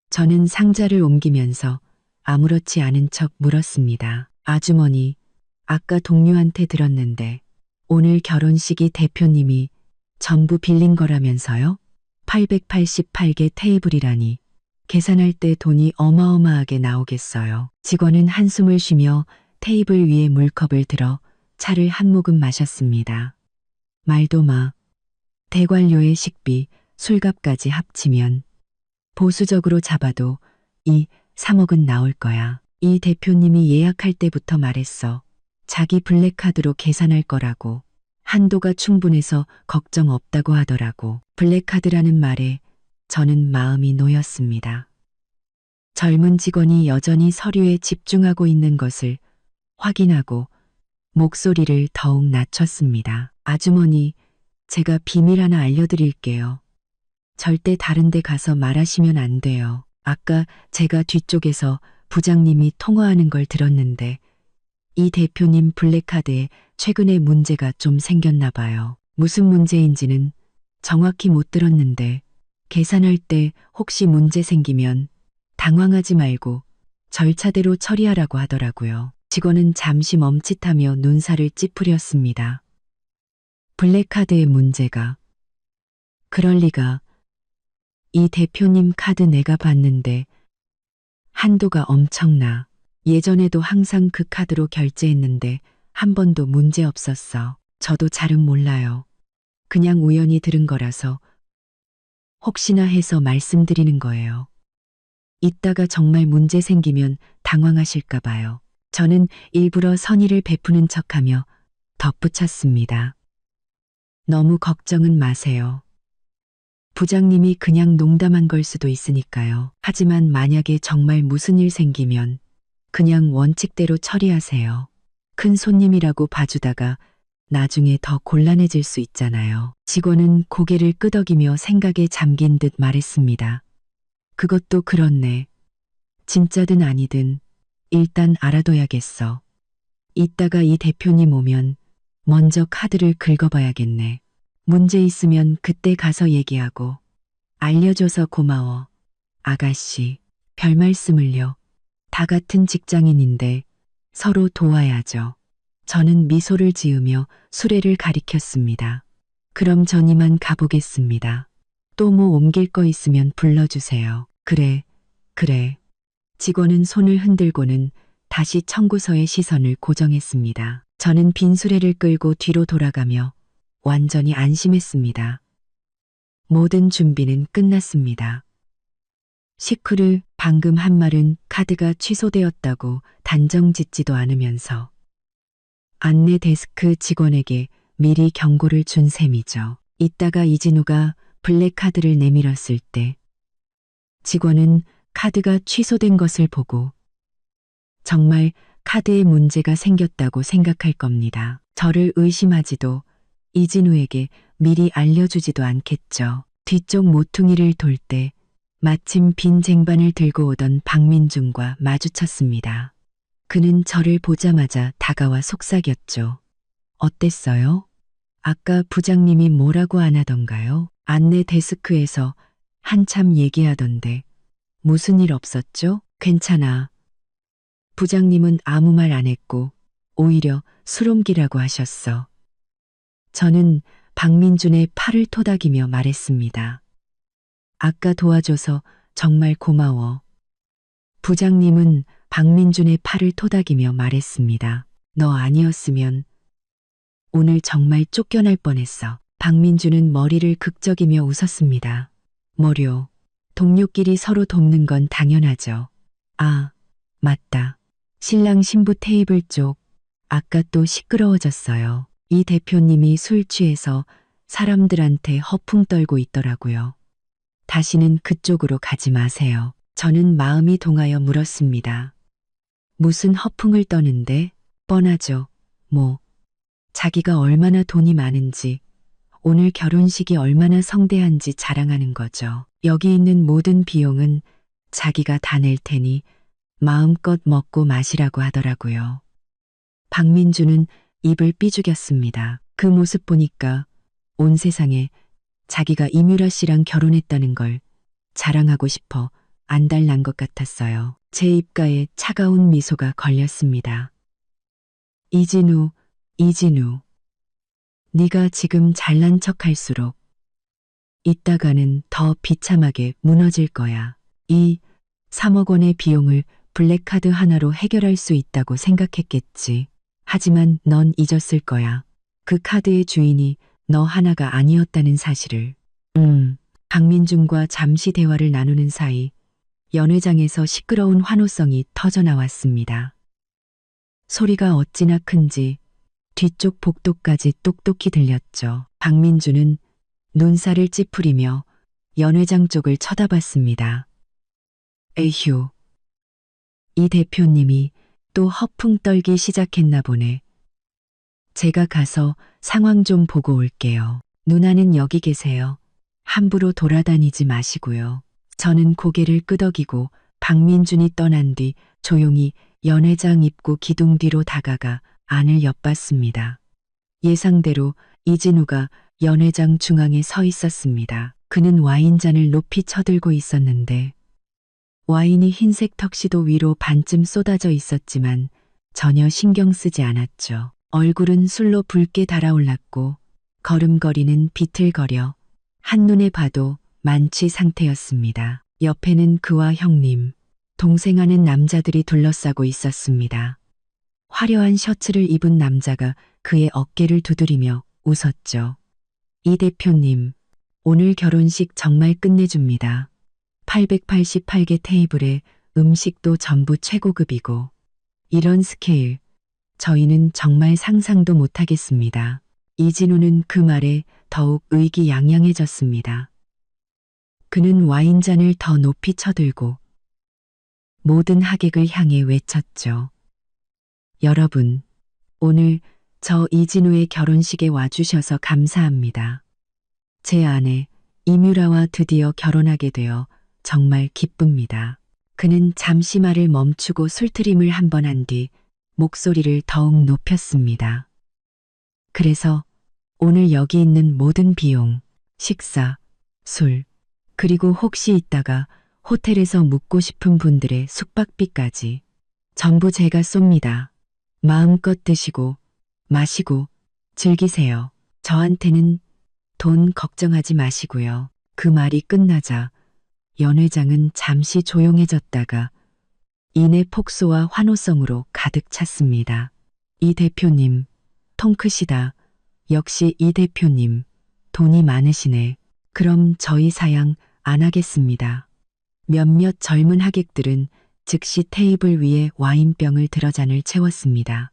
저는 상자를 옮기면서 아무렇지 않은 척 물었습니다. 아주머니, 아까 동료한테 들었는데 오늘 결혼식이 대표님이 전부 빌린 거라면서요? 888개 테이블이라니 계산할 때 돈이 어마어마하게 나오겠어요. 직원은 한숨을 쉬며 테이블 위에 물컵을 들어 차를 한 모금 마셨습니다. 말도 마. 대관료의 식비, 술값까지 합치면 보수적으로 잡아도 3억은 나올 거야. 이 대표님이 예약할 때부터 말했어. 자기 블랙카드로 계산할 거라고. 한도가 충분해서 걱정 없다고 하더라고. 블랙카드라는 말에 저는 마음이 놓였습니다. 젊은 직원이 여전히 서류에 집중하고 있는 것을 확인하고 목소리를 더욱 낮췄습니다. 아주머니, 제가 비밀 하나 알려드릴게요. 절대 다른 데 가서 말하시면 안 돼요. 아까 제가 뒤쪽에서 부장님이 통화하는 걸 들었는데 이 대표님 블랙카드에 최근에 문제가 좀 생겼나 봐요. 무슨 문제인지는 정확히 못 들었는데 계산할 때 혹시 문제 생기면 당황하지 말고 절차대로 처리하라고 하더라고요. 직원은 잠시 멈칫하며 눈살을 찌푸렸습니다. 블랙카드의 문제가. 그럴 리가. 이 대표님 카드 내가 봤는데 한도가 엄청나. 예전에도 항상 그 카드로 결제했는데 한 번도 문제 없었어. 저도 잘은 몰라요. 그냥 우연히 들은 거라서 혹시나 해서 말씀드리는 거예요. 이따가 정말 문제 생기면 당황하실까 봐요. 저는 일부러 선의를 베푸는 척하며 덧붙였습니다. 너무 걱정은 마세요. 부장님이 그냥 농담한 걸 수도 있으니까요. 하지만 만약에 정말 무슨 일 생기면 그냥 원칙대로 처리하세요. 큰 손님이라고 봐주다가 나중에 더 곤란해질 수 있잖아요. 직원은 고개를 끄덕이며 생각에 잠긴 듯 말했습니다. 그것도 그렇네. 진짜든 아니든 일단 알아둬야겠어. 이따가 이 대표님 오면 먼저 카드를 긁어봐야겠네. 문제 있으면 그때 가서 얘기하고. 알려줘서 고마워. 아가씨, 별 말씀을요. 다 같은 직장인인데 서로 도와야죠. 저는 미소를 지으며 수레를 가리켰습니다. 그럼 전 이만 가보겠습니다. 또 뭐 옮길 거 있으면 불러주세요. 그래, 그래. 직원은 손을 흔들고는 다시 청구서의 시선을 고정했습니다. 저는 빈 수레를 끌고 뒤로 돌아가며 완전히 안심했습니다. 모든 준비는 끝났습니다. 식후를 방금 한 말은 카드가 취소되었다고 단정 짓지도 않으면서 안내 데스크 직원에게 미리 경고를 준 셈이죠. 이따가 이진우가 블랙카드를 내밀었을 때 직원은 카드가 취소된 것을 보고 정말 카드에 문제가 생겼다고 생각할 겁니다. 저를 의심하지도 이진우에게 미리 알려주지도 않겠죠. 뒤쪽 모퉁이를 돌 때 마침 빈 쟁반을 들고 오던 박민준과 마주쳤습니다. 그는 저를 보자마자 다가와 속삭였죠. 어땠어요? 아까 부장님이 뭐라고 안 하던가요? 안내 데스크에서 한참 얘기하던데 무슨 일 없었죠? 괜찮아. 부장님은 아무 말 안 했고 오히려 술 옮기라고 하셨어. 저는 박민준의 팔을 토닥이며 말했습니다. 아까 도와줘서 정말 고마워. 부장님은 박민준의 팔을 토닥이며 말했습니다. 너 아니었으면 오늘 정말 쫓겨날 뻔했어. 박민준은 머리를 극적이며 웃었습니다. 뭐려, 동료끼리 서로 돕는 건 당연하죠. 아, 맞다. 신랑 신부 테이블 쪽 아까 또 시끄러워졌어요. 이 대표님이 술 취해서 사람들한테 허풍 떨고 있더라고요. 다시는 그쪽으로 가지 마세요. 저는 마음이 동하여 물었습니다. 무슨 허풍을 떠는데? 뻔하죠. 뭐, 자기가 얼마나 돈이 많은지, 오늘 결혼식이 얼마나 성대한지 자랑하는 거죠. 여기 있는 모든 비용은 자기가 다 낼 테니 마음껏 먹고 마시라고 하더라고요. 박민주는 입을 삐죽였습니다. 그 모습 보니까 온 세상에 자기가 이뮤라 씨랑 결혼했다는 걸 자랑하고 싶어 안달난 것 같았어요. 제 입가에 차가운 미소가 걸렸습니다. 이진우, 네가 지금 잘난 척할수록 이따가는 더 비참하게 무너질 거야. 이 3억 원의 비용을 블랙카드 하나로 해결할 수 있다고 생각했겠지. 하지만 넌 잊었을 거야. 그 카드의 주인이 너 하나가 아니었다는 사실을. 박민준과 잠시 대화를 나누는 사이 연회장에서 시끄러운 환호성이 터져 나왔습니다. 소리가 어찌나 큰지 뒤쪽 복도까지 똑똑히 들렸죠. 박민준은 눈살을 찌푸리며 연회장 쪽을 쳐다봤습니다. 에휴, 이 대표님이 또 허풍 떨기 시작했나 보네. 제가 가서 상황 좀 보고 올게요. 누나는 여기 계세요. 함부로 돌아다니지 마시고요. 저는 고개를 끄덕이고 박민준이 떠난 뒤 조용히 연회장 입구 기둥 뒤로 다가가 안을 엿봤습니다. 예상대로 이진우가 연회장 중앙에 서 있었습니다. 그는 와인잔을 높이 쳐들고 있었는데 와인이 흰색 턱시도 위로 반쯤 쏟아져 있었지만 전혀 신경 쓰지 않았죠. 얼굴은 술로 붉게 달아올랐고 걸음걸이는 비틀거려 한눈에 봐도 만취 상태였습니다. 옆에는 그와 형님, 동생 하는 남자들이 둘러싸고 있었습니다. 화려한 셔츠를 입은 남자가 그의 어깨를 두드리며 웃었죠. 이 대표님, 오늘 결혼식 정말 끝내줍니다. 888개 테이블에 음식도 전부 최고급이고 이런 스케일 저희는 정말 상상도 못하겠습니다. 이진우는 그 말에 더욱 의기양양해졌습니다. 그는 와인잔을 더 높이 쳐들고 모든 하객을 향해 외쳤죠. 여러분, 오늘 저 이진우의 결혼식에 와주셔서 감사합니다. 제 아내 이뮤라와 드디어 결혼하게 되어 정말 기쁩니다. 그는 잠시 말을 멈추고 술트림을 한 번 한 뒤 목소리를 더욱 높였습니다. 그래서 오늘 여기 있는 모든 비용, 식사, 술, 그리고 혹시 있다가 호텔에서 묵고 싶은 분들의 숙박비까지 전부 제가 쏩니다. 마음껏 드시고 마시고 즐기세요. 저한테는 돈 걱정하지 마시고요. 그 말이 끝나자 연회장은 잠시 조용해졌다가 이내 폭소와 환호성으로 가득 찼습니다. 이 대표님, 통 크시다. 역시 이 대표님, 돈이 많으시네. 그럼 저희 사양 안 하겠습니다. 몇몇 젊은 하객들은 즉시 테이블 위에 와인병을 들어 잔을 채웠습니다.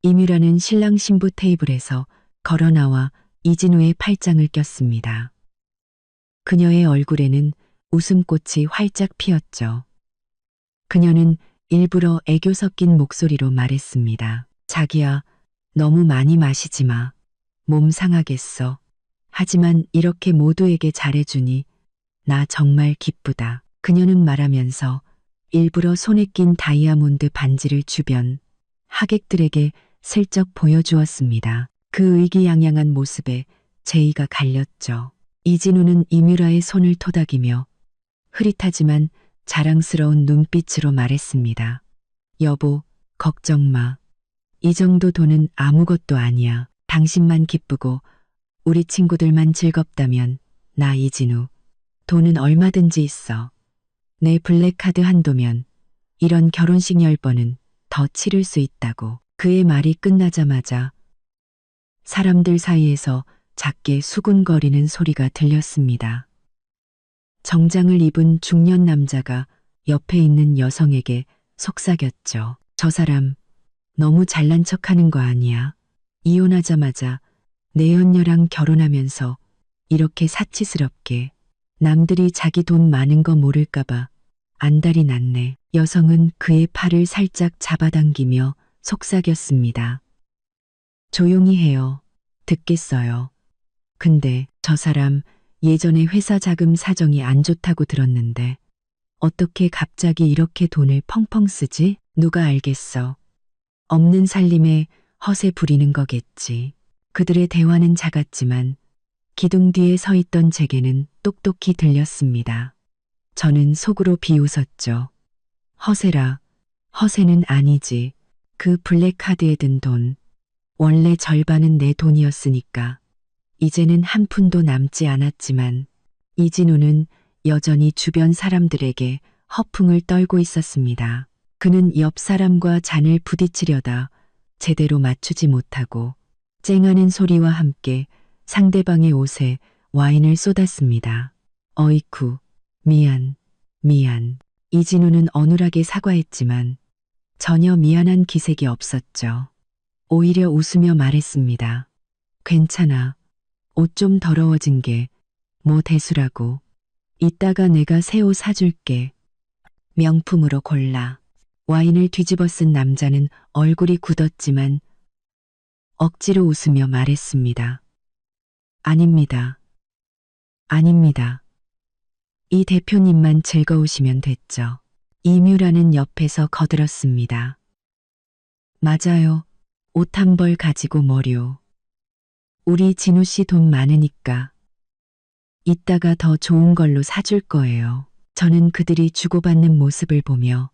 이뮤라는 신랑 신부 테이블에서 걸어 나와 이진우의 팔짱을 꼈습니다. 그녀의 얼굴에는 웃음꽃이 활짝 피었죠. 그녀는 일부러 애교 섞인 목소리로 말했습니다. 자기야, 너무 많이 마시지 마. 몸 상하겠어. 하지만 이렇게 모두에게 잘해주니 나 정말 기쁘다. 그녀는 말하면서 일부러 손에 낀 다이아몬드 반지를 주변 하객들에게 슬쩍 보여주었습니다. 그 의기양양한 모습에 제의가 갈렸죠. 이진우는 이뮤라의 손을 토닥이며 흐릿하지만 자랑스러운 눈빛으로 말했습니다. 여보, 걱정 마. 이 정도 돈은 아무것도 아니야. 당신만 기쁘고 우리 친구들만 즐겁다면 나 이진우 돈은 얼마든지 있어. 내 블랙카드 한도면 이런 결혼식 10번은 더 치를 수 있다고. 그의 말이 끝나자마자 사람들 사이에서 작게 수군거리는 소리가 들렸습니다. 정장을 입은 중년 남자가 옆에 있는 여성에게 속삭였죠. 저 사람 너무 잘난 척하는 거 아니야? 이혼하자마자 내연녀랑 결혼하면서 이렇게 사치스럽게 남들이 자기 돈 많은 거 모를까봐 안달이 났네. 여성은 그의 팔을 살짝 잡아당기며 속삭였습니다. 조용히 해요. 듣겠어요. 근데 저 사람 예전에 회사 자금 사정이 안 좋다고 들었는데 어떻게 갑자기 이렇게 돈을 펑펑 쓰지? 누가 알겠어. 없는 살림에 허세 부리는 거겠지. 그들의 대화는 작았지만 기둥 뒤에 서 있던 제게는 똑똑히 들렸습니다. 저는 속으로 비웃었죠. 허세라. 허세는 아니지. 그 블랙카드에 든 돈. 원래 절반은 내 돈이었으니까. 이제는 한 푼도 남지 않았지만 이진우는 여전히 주변 사람들에게 허풍을 떨고 있었습니다. 그는 옆 사람과 잔을 부딪히려다 제대로 맞추지 못하고 쨍하는 소리와 함께 상대방의 옷에 와인을 쏟았습니다. 어이쿠, 미안. 이진우는 어눌하게 사과했지만 전혀 미안한 기색이 없었죠. 오히려 웃으며 말했습니다. 괜찮아. 옷 좀 더러워진 게 뭐 대수라고. 이따가 내가 새 옷 사줄게. 명품으로 골라. 와인을 뒤집어 쓴 남자는 얼굴이 굳었지만 억지로 웃으며 말했습니다. 아닙니다. 이 대표님만 즐거우시면 됐죠. 이뮤라는 옆에서 거들었습니다. 맞아요. 옷 한 벌 가지고 뭐려. 우리 진우 씨 돈 많으니까. 이따가 더 좋은 걸로 사줄 거예요. 저는 그들이 주고받는 모습을 보며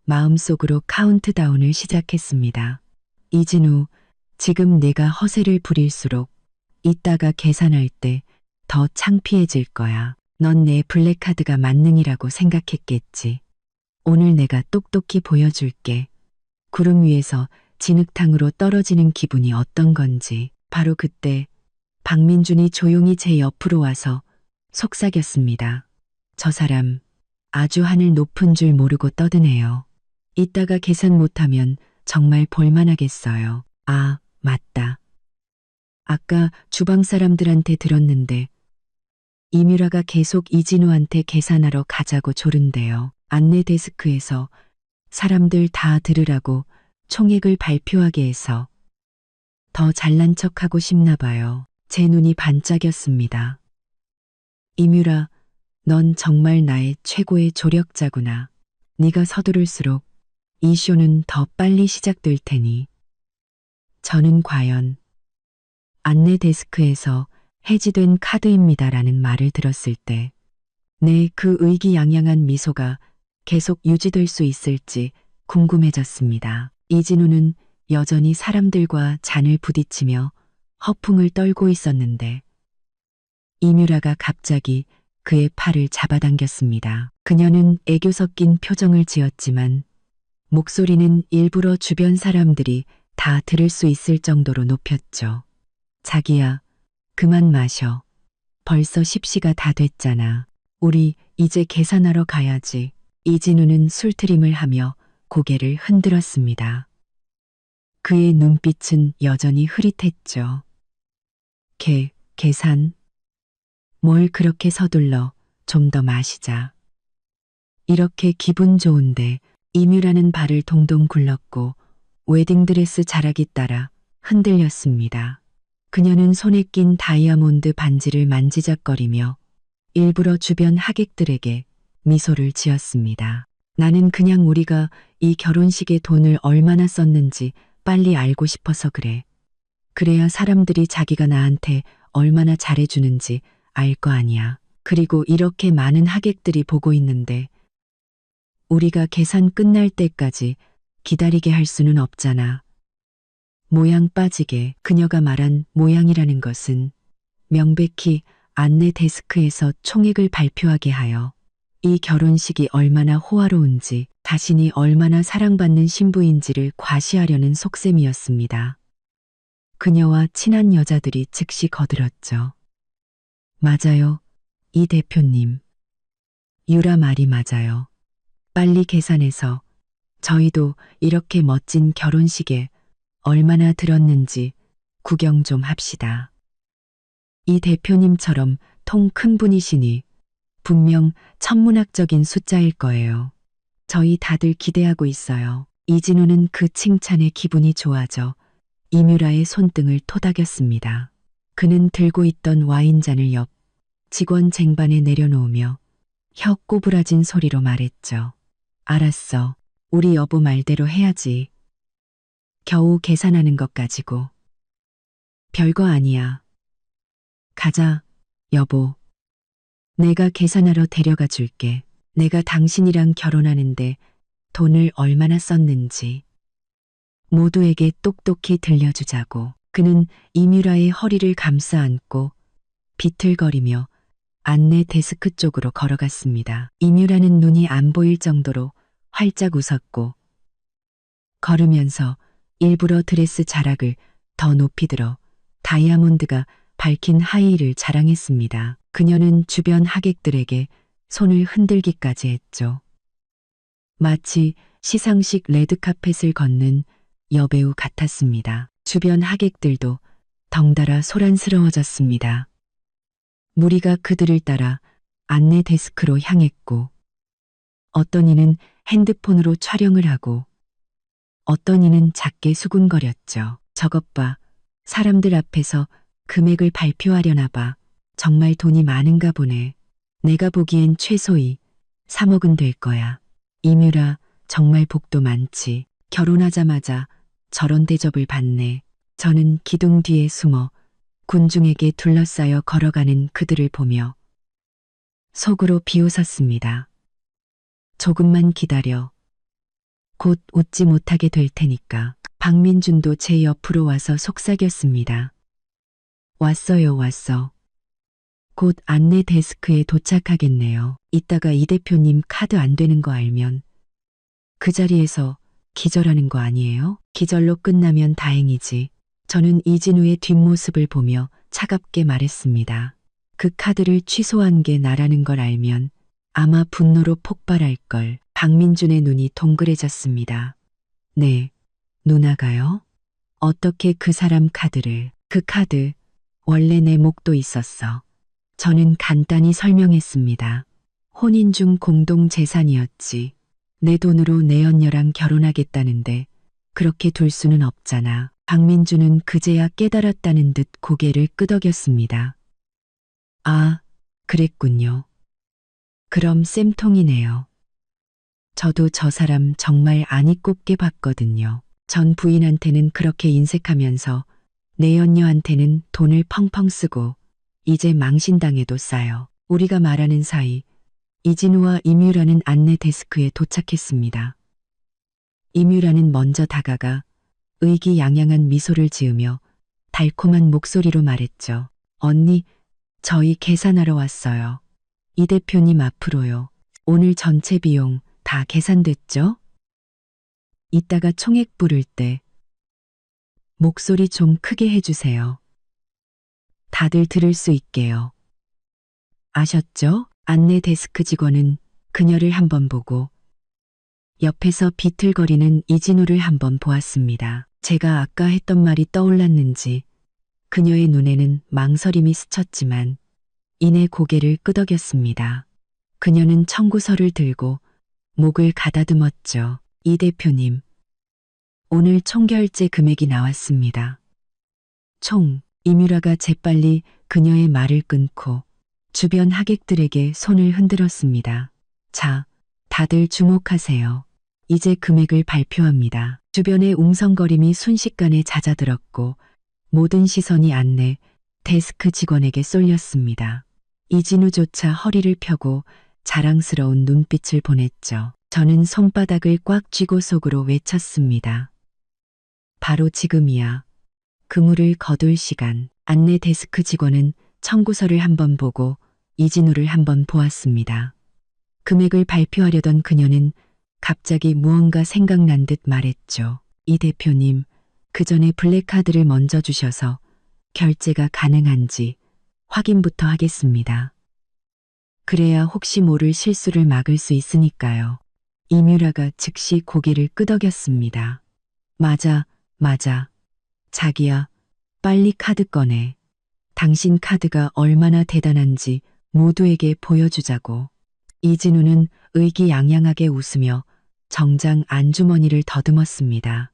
마음속으로 카운트다운을 시작했습니다. 이진우, 지금 내가 허세를 부릴수록 이따가 계산할 때 더 창피해질 거야. 넌 내 블랙카드가 만능이라고 생각했겠지. 오늘 내가 똑똑히 보여줄게. 구름 위에서 진흙탕으로 떨어지는 기분이 어떤 건지. 바로 그때 박민준이 조용히 제 옆으로 와서 속삭였습니다. 저 사람 아주 하늘 높은 줄 모르고 떠드네요. 이따가 계산 못하면 정말 볼만하겠어요. 아, 맞다. 아까 주방 사람들한테 들었는데 이뮤라가 계속 이진우한테 계산하러 가자고 조른대요. 안내 데스크에서 사람들 다 들으라고 총액을 발표하게 해서 더 잘난 척하고 싶나 봐요. 제 눈이 반짝였습니다. 이뮤라, 넌 정말 나의 최고의 조력자구나. 네가 서두를수록 이 쇼는 더 빨리 시작될 테니. 저는 과연 안내 데스크에서 해지된 카드입니다라는 말을 들었을 때 내 그 의기양양한 미소가 계속 유지될 수 있을지 궁금해졌습니다. 이진우는 여전히 사람들과 잔을 부딪히며 허풍을 떨고 있었는데 이뮤라가 갑자기 그의 팔을 잡아당겼습니다. 그녀는 애교 섞인 표정을 지었지만 목소리는 일부러 주변 사람들이 다 들을 수 있을 정도로 높였죠. 자기야, 그만 마셔. 벌써 10시가 다 됐잖아. 우리 이제 계산하러 가야지. 이진우는 술트림을 하며 고개를 흔들었습니다. 그의 눈빛은 여전히 흐릿했죠. 계산? 뭘 그렇게 서둘러, 좀 더 마시자. 이렇게 기분 좋은데 이뮤라는 발을 동동 굴렀고 웨딩드레스 자락이 따라 흔들렸습니다. 그녀는 손에 낀 다이아몬드 반지를 만지작거리며 일부러 주변 하객들에게 미소를 지었습니다. 나는 그냥 우리가 이 결혼식에 돈을 얼마나 썼는지 빨리 알고 싶어서 그래. 그래야 사람들이 자기가 나한테 얼마나 잘해주는지 알 거 아니야. 그리고 이렇게 많은 하객들이 보고 있는데 우리가 계산 끝날 때까지 기다리게 할 수는 없잖아. 모양 빠지게 그녀가 말한 모양이라는 것은 명백히 안내 데스크에서 총액을 발표하게 하여 이 결혼식이 얼마나 호화로운지 자신이 얼마나 사랑받는 신부인지를 과시하려는 속셈이었습니다. 그녀와 친한 여자들이 즉시 거들었죠. 맞아요, 이 대표님. 유라 말이 맞아요. 빨리 계산해서 저희도 이렇게 멋진 결혼식에 얼마나 들었는지 구경 좀 합시다. 이 대표님처럼 통 큰 분이시니 분명 천문학적인 숫자일 거예요. 저희 다들 기대하고 있어요. 이진우는 그 칭찬에 기분이 좋아져 이뮤라의 손등을 토닥였습니다. 그는 들고 있던 와인잔을 옆 직원 쟁반에 내려놓으며 혀 꼬부라진 소리로 말했죠. 알았어. 우리 여보 말대로 해야지. 겨우 계산하는 것 가지고. 별거 아니야. 가자, 여보. 내가 계산하러 데려가 줄게. 내가 당신이랑 결혼하는데 돈을 얼마나 썼는지. 모두에게 똑똑히 들려주자고. 그는 이뮤라의 허리를 감싸 안고 비틀거리며 안내 데스크 쪽으로 걸어갔습니다. 이뮤라는 눈이 안 보일 정도로 활짝 웃었고 걸으면서 일부러 드레스 자락을 더 높이 들어 다이아몬드가 밝힌 하이힐을 자랑했습니다. 그녀는 주변 하객들에게 손을 흔들기까지 했죠. 마치 시상식 레드카펫을 걷는 여배우 같았습니다. 주변 하객들도 덩달아 소란스러워졌습니다. 무리가 그들을 따라 안내 데스크로 향했고 어떤 이는 핸드폰으로 촬영을 하고 어떤 이는 작게 수군거렸죠. 저것 봐. 사람들 앞에서 금액을 발표하려나 봐. 정말 돈이 많은가 보네. 내가 보기엔 최소히 3억은 될 거야. 이뮤라 정말 복도 많지. 결혼하자마자 저런 대접을 받네. 저는 기둥 뒤에 숨어 군중에게 둘러싸여 걸어가는 그들을 보며 속으로 비웃었습니다. 조금만 기다려. 곧 웃지 못하게 될 테니까. 박민준도 제 옆으로 와서 속삭였습니다. 왔어요, 왔어. 곧 안내 데스크에 도착하겠네요. 이따가 이 대표님 카드 안 되는 거 알면 그 자리에서 기절하는 거 아니에요? 기절로 끝나면 다행이지. 저는 이진우의 뒷모습을 보며 차갑게 말했습니다. 그 카드를 취소한 게 나라는 걸 알면 아마 분노로 폭발할 걸. 박민준의 눈이 동그래졌습니다. 네, 누나가요? 어떻게 그 사람 카드를? 그 카드 원래 내 목도 있었어. 저는 간단히 설명했습니다. 혼인 중 공동 재산이었지. 내 돈으로 내 언녀랑 결혼하겠다는데 그렇게 둘 수는 없잖아. 박민주는 그제야 깨달았다는 듯 고개를 끄덕였습니다. 아, 그랬군요. 그럼 쌤통이네요. 저도 저 사람 정말 아니 꼽게 봤거든요. 전 부인한테는 그렇게 인색하면서 내 언녀한테는 돈을 펑펑 쓰고 이제 망신당해도 싸요. 우리가 말하는 사이 이진우와 이뮤라는 안내 데스크에 도착했습니다. 이뮤라는 먼저 다가가 의기양양한 미소를 지으며 달콤한 목소리로 말했죠. 언니, 저희 계산하러 왔어요. 이 대표님 앞으로요. 오늘 전체 비용 다 계산됐죠? 이따가 총액 부를 때 목소리 좀 크게 해주세요. 다들 들을 수 있게요. 아셨죠? 안내 데스크 직원은 그녀를 한번 보고 옆에서 비틀거리는 이진우를 한번 보았습니다. 제가 아까 했던 말이 떠올랐는지 그녀의 눈에는 망설임이 스쳤지만 이내 고개를 끄덕였습니다. 그녀는 청구서를 들고 목을 가다듬었죠. 이 대표님, 오늘 총결제 금액이 나왔습니다. 총. 이뮤라가 재빨리 그녀의 말을 끊고 주변 하객들에게 손을 흔들었습니다. 자, 다들 주목하세요. 이제 금액을 발표합니다. 주변의 웅성거림이 순식간에 잦아들었고 모든 시선이 안내 데스크 직원에게 쏠렸습니다. 이진우조차 허리를 펴고 자랑스러운 눈빛을 보냈죠. 저는 손바닥을 꽉 쥐고 속으로 외쳤습니다. 바로 지금이야. 그물을 거둘 시간. 안내 데스크 직원은 청구서를 한번 보고 이진우를 한번 보았습니다. 금액을 발표하려던 그녀는 갑자기 무언가 생각난 듯 말했죠. 이 대표님, 그 전에 블랙카드를 먼저 주셔서 결제가 가능한지 확인부터 하겠습니다. 그래야 혹시 모를 실수를 막을 수 있으니까요. 이뮤라가 즉시 고개를 끄덕였습니다. 맞아. 자기야, 빨리 카드 꺼내. 당신 카드가 얼마나 대단한지 모두에게 보여주자고. 이진우는 의기양양하게 웃으며 정장 안주머니를 더듬었습니다.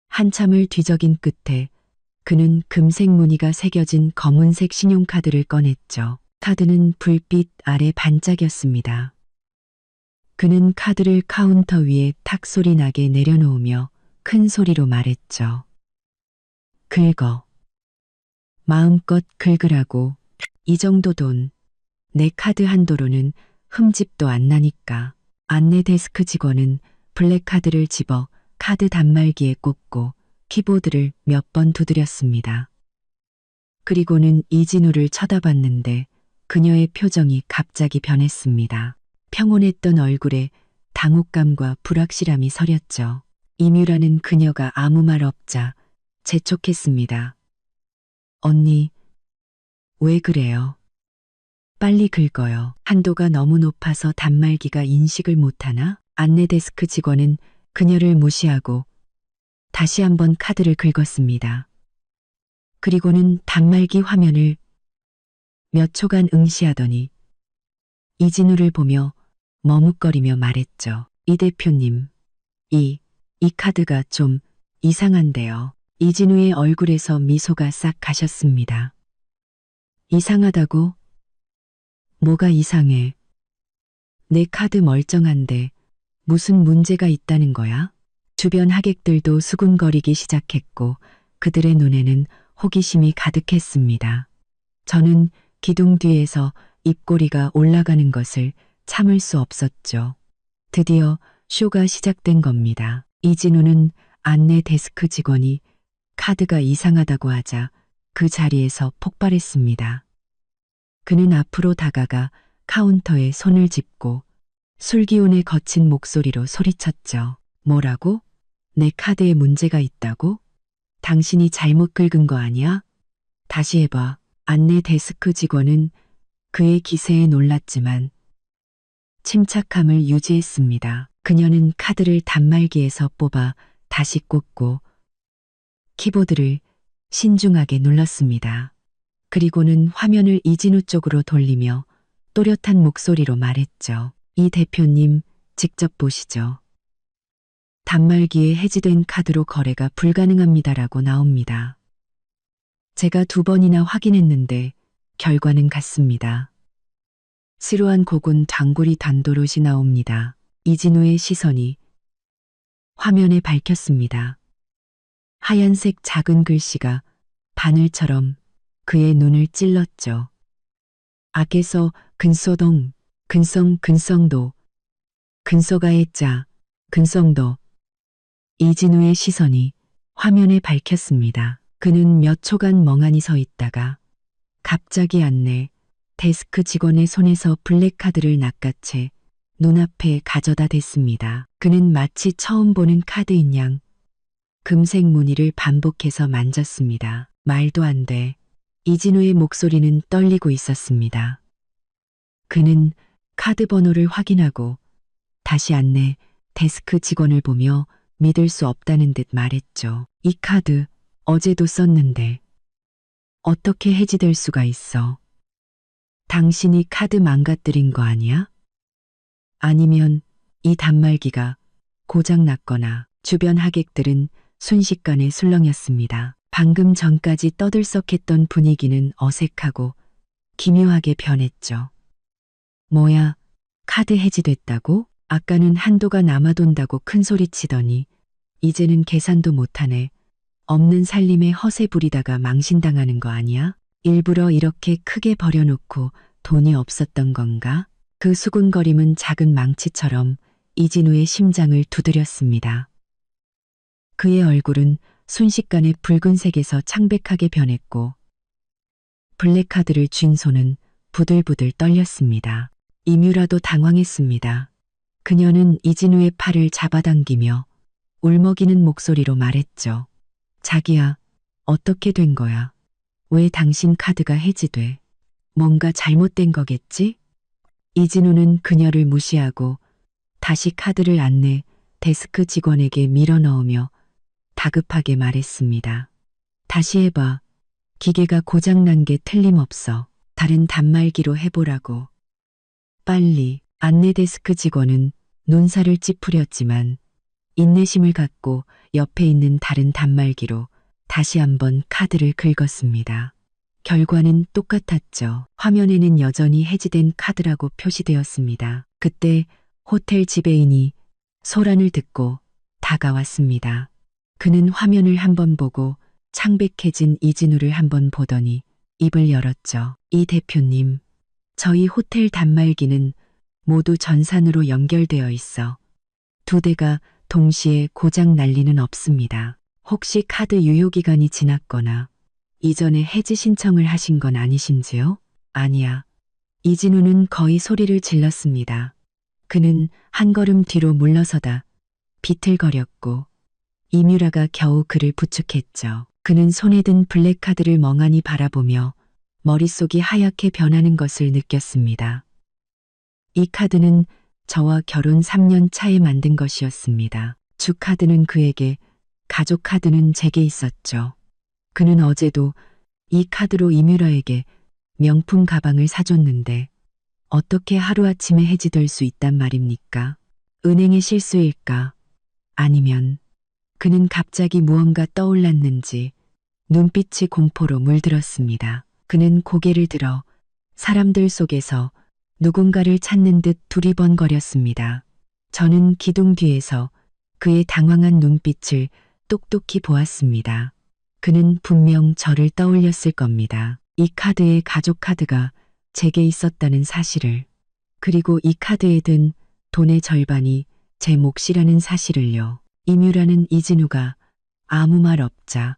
한참을 뒤적인 끝에 그는 금색 무늬가 새겨진 검은색 신용카드를 꺼냈죠. 카드는 불빛 아래 반짝였습니다. 그는 카드를 카운터 위에 탁 소리 나게 내려놓으며 큰 소리로 말했죠. 긁어. 마음껏 긁으라고. 이 정도 돈, 내 카드 한도로는 흠집도 안 나니까. 안내 데스크 직원은 블랙카드를 집어 카드 단말기에 꽂고 키보드를 몇 번 두드렸습니다. 그리고는 이진우를 쳐다봤는데 그녀의 표정이 갑자기 변했습니다. 평온했던 얼굴에 당혹감과 불확실함이 서렸죠. 이뮤라는 그녀가 아무 말 없자 재촉했습니다. 언니, 왜 그래요? 빨리 긁어요. 한도가 너무 높아서 단말기가 인식을 못하나? 안내 데스크 직원은 그녀를 무시하고 다시 한번 카드를 긁었습니다. 그리고는 단말기 화면을 몇 초간 응시하더니 이진우를 보며 머뭇거리며 말했죠. 이 대표님, 이 카드가 좀 이상한데요. 이진우의 얼굴에서 미소가 싹 가셨습니다. 이상하다고? 뭐가 이상해? 내 카드 멀쩡한데 무슨 문제가 있다는 거야? 주변 하객들도 수군거리기 시작했고 그들의 눈에는 호기심이 가득했습니다. 저는 기둥 뒤에서 입꼬리가 올라가는 것을 참을 수 없었죠. 드디어 쇼가 시작된 겁니다. 이진우는 안내 데스크 직원이 카드가 이상하다고 하자 그 자리에서 폭발했습니다. 그는 앞으로 다가가 카운터에 손을 짚고 술기운에 거친 목소리로 소리쳤죠. 뭐라고? 내 카드에 문제가 있다고? 당신이 잘못 긁은 거 아니야? 다시 해봐. 안내 데스크 직원은 그의 기세에 놀랐지만 침착함을 유지했습니다. 그녀는 카드를 단말기에서 뽑아 다시 꽂고 키보드를 신중하게 눌렀습니다. 그리고는 화면을 이진우 쪽으로 돌리며 또렷한 목소리로 말했죠. 이 대표님, 직접 보시죠. 단말기에 해지된 카드로 거래가 불가능합니다라고 나옵니다. 제가 2번이나 확인했는데 결과는 같습니다. 스루한 고군 단골이 단도롯이 나옵니다. 이진우의 시선이 화면에 밝혔습니다. 하얀색 작은 글씨가 바늘처럼 그의 눈을 찔렀죠. 악에서 근소동, 근성도, 근소가의 자, 근성도. 이진우의 시선이 화면에 밝혔습니다. 그는 몇 초간 멍하니 서 있다가 갑자기 안내 데스크 직원의 손에서 블랙카드를 낚아채 눈앞에 가져다 댔습니다. 그는 마치 처음 보는 카드인 양 금색 무늬를 반복해서 만졌습니다. 말도 안 돼. 이진우의 목소리는 떨리고 있었습니다. 그는 카드 번호를 확인하고 다시 안내 데스크 직원을 보며 믿을 수 없다는 듯 말했죠. 이 카드 어제도 썼는데 어떻게 해지될 수가 있어? 당신이 카드 망가뜨린 거 아니야? 아니면 이 단말기가 고장났거나. 주변 하객들은 순식간에 술렁였습니다. 방금 전까지 떠들썩했던 분위기는 어색하고 기묘하게 변했죠. 뭐야, 카드 해지됐다고? 아까는 한도가 남아돈다고 큰소리치더니 이제는 계산도 못하네. 없는 살림에 허세 부리다가 망신당하는 거 아니야? 일부러 이렇게 크게 버려놓고 돈이 없었던 건가? 그 수군거림은 작은 망치처럼 이진우의 심장을 두드렸습니다. 그의 얼굴은 순식간에 붉은색에서 창백하게 변했고 블랙카드를 쥔 손은 부들부들 떨렸습니다. 이뮤라도 당황했습니다. 그녀는 이진우의 팔을 잡아당기며 울먹이는 목소리로 말했죠. 자기야, 어떻게 된 거야? 왜 당신 카드가 해지돼? 뭔가 잘못된 거겠지? 이진우는 그녀를 무시하고 다시 카드를 안내 데스크 직원에게 밀어넣으며 다급하게 말했습니다. 다시 해봐. 기계가 고장난 게 틀림없어. 다른 단말기로 해보라고. 빨리. 안내 데스크 직원은 눈살을 찌푸렸지만 인내심을 갖고 옆에 있는 다른 단말기로 다시 한번 카드를 긁었습니다. 결과는 똑같았죠. 화면에는 여전히 해지된 카드라고 표시되었습니다. 그때 호텔 지배인이 소란을 듣고 다가왔습니다. 그는 화면을 한번 보고 창백해진 이진우를 한번 보더니 입을 열었죠. 이 대표님, 저희 호텔 단말기는 모두 전산으로 연결되어 있어 두 대가 동시에 고장 날 리는 없습니다. 혹시 카드 유효기간이 지났거나 이전에 해지 신청을 하신 건 아니신지요? 아니야. 이진우는 거의 소리를 질렀습니다. 그는 한 걸음 뒤로 물러서다 비틀거렸고 이뮤라가 겨우 그를 부축했죠. 그는 손에 든 블랙카드를 멍하니 바라보며 머릿속이 하얗게 변하는 것을 느꼈습니다. 이 카드는 저와 결혼 3년 차에 만든 것이었습니다. 주 카드는 그에게, 가족 카드는 제게 있었죠. 그는 어제도 이 카드로 이뮤라에게 명품 가방을 사줬는데 어떻게 하루아침에 해지될 수 있단 말입니까? 은행의 실수일까? 아니면 그는 갑자기 무언가 떠올랐는지 눈빛이 공포로 물들었습니다. 그는 고개를 들어 사람들 속에서 누군가를 찾는 듯 두리번거렸습니다. 저는 기둥 뒤에서 그의 당황한 눈빛을 똑똑히 보았습니다. 그는 분명 저를 떠올렸을 겁니다. 이 카드의 가족 카드가 제게 있었다는 사실을, 그리고 이 카드에 든 돈의 절반이 제 몫이라는 사실을요. 이뮤라는 이진우가 아무 말 없자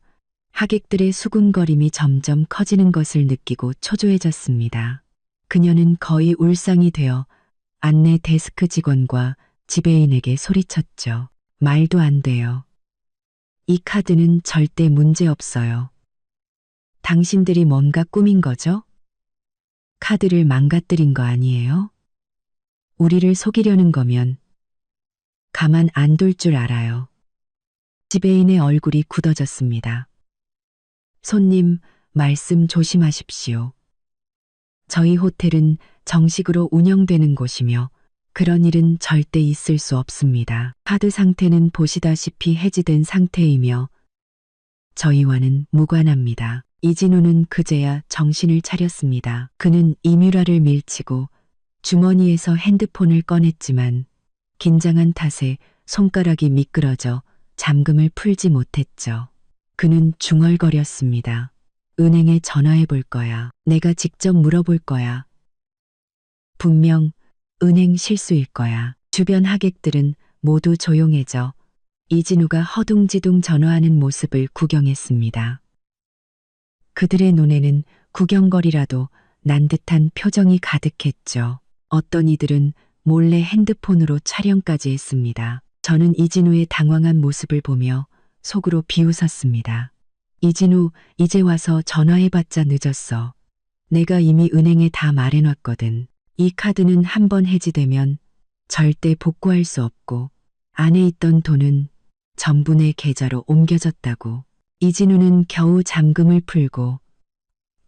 하객들의 수군거림이 점점 커지는 것을 느끼고 초조해졌습니다. 그녀는 거의 울상이 되어 안내 데스크 직원과 지배인에게 소리쳤죠. 말도 안 돼요. 이 카드는 절대 문제 없어요. 당신들이 뭔가 꾸민 거죠? 카드를 망가뜨린 거 아니에요? 우리를 속이려는 거면 가만 안 둘 줄 알아요. 지배인의 얼굴이 굳어졌습니다. 손님, 말씀 조심하십시오. 저희 호텔은 정식으로 운영되는 곳이며 그런 일은 절대 있을 수 없습니다. 카드 상태는 보시다시피 해지된 상태이며 저희와는 무관합니다. 이진우는 그제야 정신을 차렸습니다. 그는 이뮤라를 밀치고 주머니에서 핸드폰을 꺼냈지만 긴장한 탓에 손가락이 미끄러져 잠금을 풀지 못했죠. 그는 중얼거렸습니다. 은행에 전화해 볼 거야. 내가 직접 물어볼 거야. 분명 은행 실수일 거야. 주변 하객들은 모두 조용해져 이진우가 허둥지둥 전화하는 모습을 구경했습니다. 그들의 눈에는 구경거리라도 난 듯한 표정이 가득했죠. 어떤 이들은 몰래 핸드폰으로 촬영까지 했습니다. 저는 이진우의 당황한 모습을 보며 속으로 비웃었습니다. 이진우, 이제 와서 전화해봤자 늦었어. 내가 이미 은행에 다 말해놨거든. 이 카드는 한번 해지되면 절대 복구할 수 없고 안에 있던 돈은 전부 내 계좌로 옮겨졌다고. 이진우는 겨우 잠금을 풀고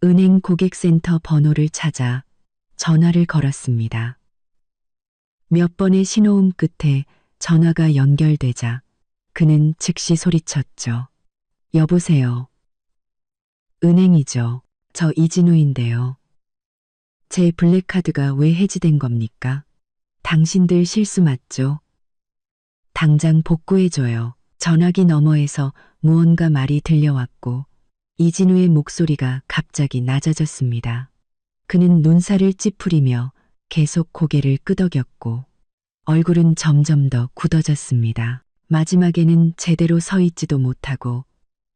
은행 고객센터 번호를 찾아 전화를 걸었습니다. 몇 번의 신호음 끝에 전화가 연결되자 그는 즉시 소리쳤죠. 여보세요. 은행이죠. 저 이진우인데요. 제 블랙카드가 왜 해지된 겁니까? 당신들 실수 맞죠? 당장 복구해줘요. 전화기 너머에서 무언가 말이 들려왔고 이진우의 목소리가 갑자기 낮아졌습니다. 그는 눈살을 찌푸리며 계속 고개를 끄덕였고 얼굴은 점점 더 굳어졌습니다. 마지막에는 제대로 서 있지도 못하고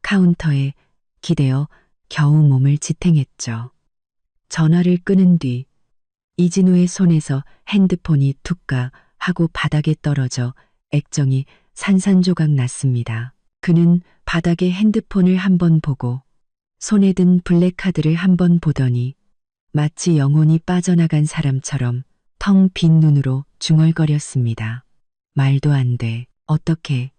카운터에 기대어 겨우 몸을 지탱했죠. 전화를 끊은 뒤 이진우의 손에서 핸드폰이 툭가 하고 바닥에 떨어져 액정이 산산조각 났습니다. 그는 바닥에 핸드폰을 한번 보고 손에 든 블랙카드를 한번 보더니 마치 영혼이 빠져나간 사람처럼 텅 빈 눈으로 중얼거렸습니다. 말도 안 돼. 어떻게?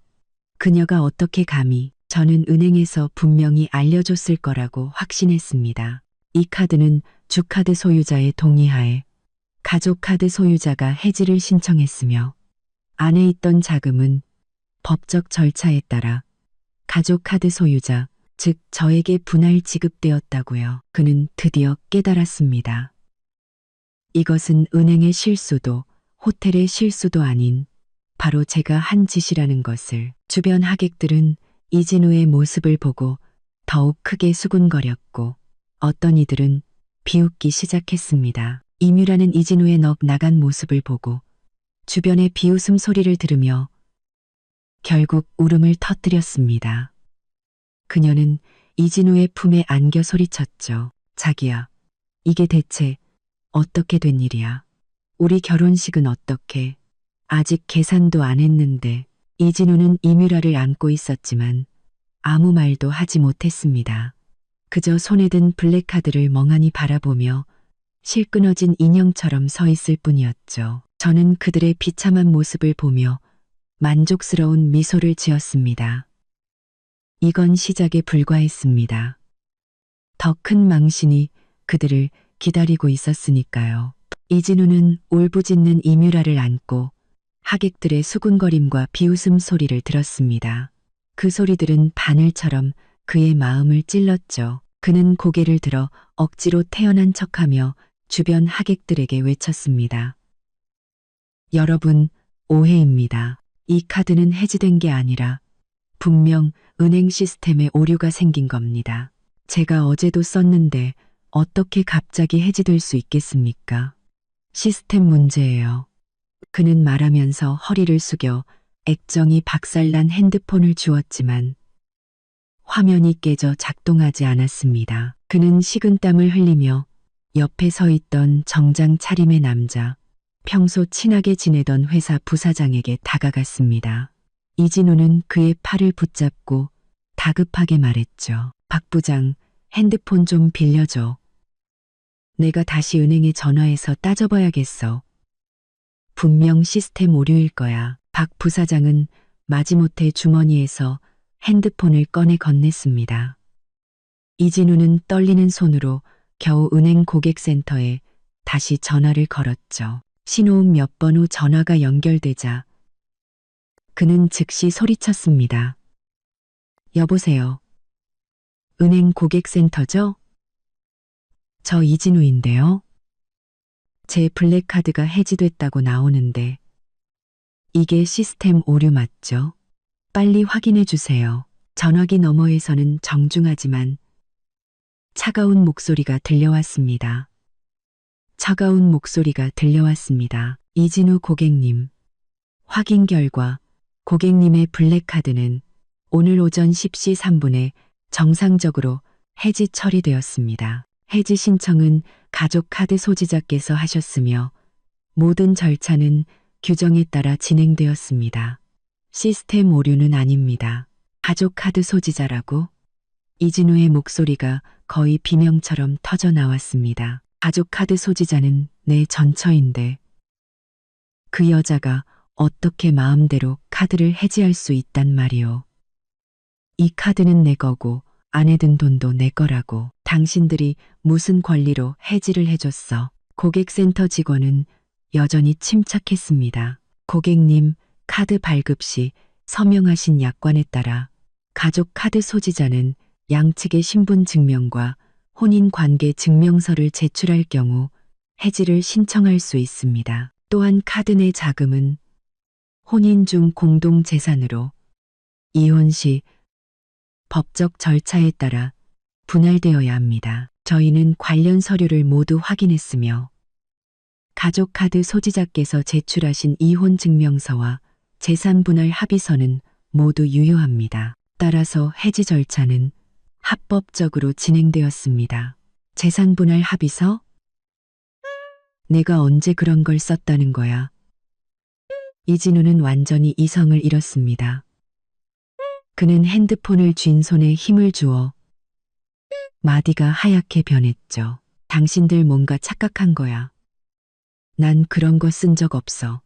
그녀가 어떻게 감히? 저는 은행에서 분명히 알려줬을 거라고 확신했습니다. 이 카드는 주카드 소유자의 동의하에 가족카드 소유자가 해지를 신청했으며 안에 있던 자금은 법적 절차에 따라 가족카드 소유자, 즉 저에게 분할 지급되었다고요. 그는 드디어 깨달았습니다. 이것은 은행의 실수도 호텔의 실수도 아닌 바로 제가 한 짓이라는 것을. 주변 하객들은 이진우의 모습을 보고 더욱 크게 수군거렸고 어떤 이들은 비웃기 시작했습니다. 이뮤라는 이진우의 넋 나간 모습을 보고 주변의 비웃음 소리를 들으며 결국 울음을 터뜨렸습니다. 그녀는 이진우의 품에 안겨 소리쳤죠. 자기야, 이게 대체 어떻게 된 일이야? 우리 결혼식은 어떻게? 아직 계산도 안 했는데. 이진우는 이뮤라를 안고 있었지만 아무 말도 하지 못했습니다. 그저 손에 든 블랙카드를 멍하니 바라보며 실끄러진 인형처럼 서 있을 뿐이었죠. 저는 그들의 비참한 모습을 보며 만족스러운 미소를 지었습니다. 이건 시작에 불과했습니다. 더 큰 망신이 그들을 기다리고 있었으니까요. 이진우는 울부짖는 이뮤라를 안고 하객들의 수군거림과 비웃음 소리를 들었습니다. 그 소리들은 바늘처럼 그의 마음을 찔렀죠. 그는 고개를 들어 억지로 태어난 척하며 주변 하객들에게 외쳤습니다. 여러분, 오해입니다. 이 카드는 해지된 게 아니라 분명 은행 시스템에 오류가 생긴 겁니다. 제가 어제도 썼는데 어떻게 갑자기 해지될 수 있겠습니까? 시스템 문제예요. 그는 말하면서 허리를 숙여 액정이 박살난 핸드폰을 주었지만 화면이 깨져 작동하지 않았습니다. 그는 식은땀을 흘리며 옆에 서 있던 정장 차림의 남자, 평소 친하게 지내던 회사 부사장에게 다가갔습니다. 이진우는 그의 팔을 붙잡고 다급하게 말했죠. 박 부장, 핸드폰 좀 빌려줘. 내가 다시 은행에 전화해서 따져봐야겠어. 분명 시스템 오류일 거야. 박 부사장은 마지못해 주머니에서 핸드폰을 꺼내 건넸습니다. 이진우는 떨리는 손으로 겨우 은행 고객센터에 다시 전화를 걸었죠. 신호음 몇 번 후 전화가 연결되자 그는 즉시 소리쳤습니다. 여보세요. 은행 고객센터죠? 저 이진우인데요. 제 블랙카드가 해지됐다고 나오는데 이게 시스템 오류 맞죠? 빨리 확인해 주세요. 전화기 너머에서는 정중하지만 차가운 목소리가 들려왔습니다. 차가운 목소리가 들려왔습니다. 이진우 고객님. 확인 결과 고객님의 블랙카드는 오늘 오전 10시 3분에 정상적으로 해지 처리되었습니다. 해지 신청은 가족카드 소지자께서 하셨으며 모든 절차는 규정에 따라 진행되었습니다. 시스템 오류는 아닙니다. 가족카드 소지자라고? 이진우의 목소리가 거의 비명처럼 터져 나왔습니다. 가족카드 소지자는 내 전처인데 그 여자가 어떻게 마음대로 카드를 해지할 수 있단 말이오. 이 카드는 내 거고 안에 든 돈도 내 거라고. 당신들이 무슨 권리로 해지를 해줬어. 고객센터 직원은 여전히 침착했습니다. 고객님, 카드 발급 시 서명하신 약관에 따라 가족 카드 소지자는 양측의 신분 증명과 혼인 관계 증명서를 제출할 경우 해지를 신청할 수 있습니다. 또한 카드 내 자금은 혼인 중 공동 재산으로 이혼 시 법적 절차에 따라 분할되어야 합니다. 저희는 관련 서류를 모두 확인했으며 가족 카드 소지자께서 제출하신 이혼 증명서와 재산 분할 합의서는 모두 유효합니다. 따라서 해지 절차는 합법적으로 진행되었습니다. 재산 분할 합의서? 내가 언제 그런 걸 썼다는 거야? 이진우는 완전히 이성을 잃었습니다. 그는 핸드폰을 쥔 손에 힘을 주어 마디가 하얗게 변했죠. 당신들 뭔가 착각한 거야. 난 그런 거 쓴 적 없어.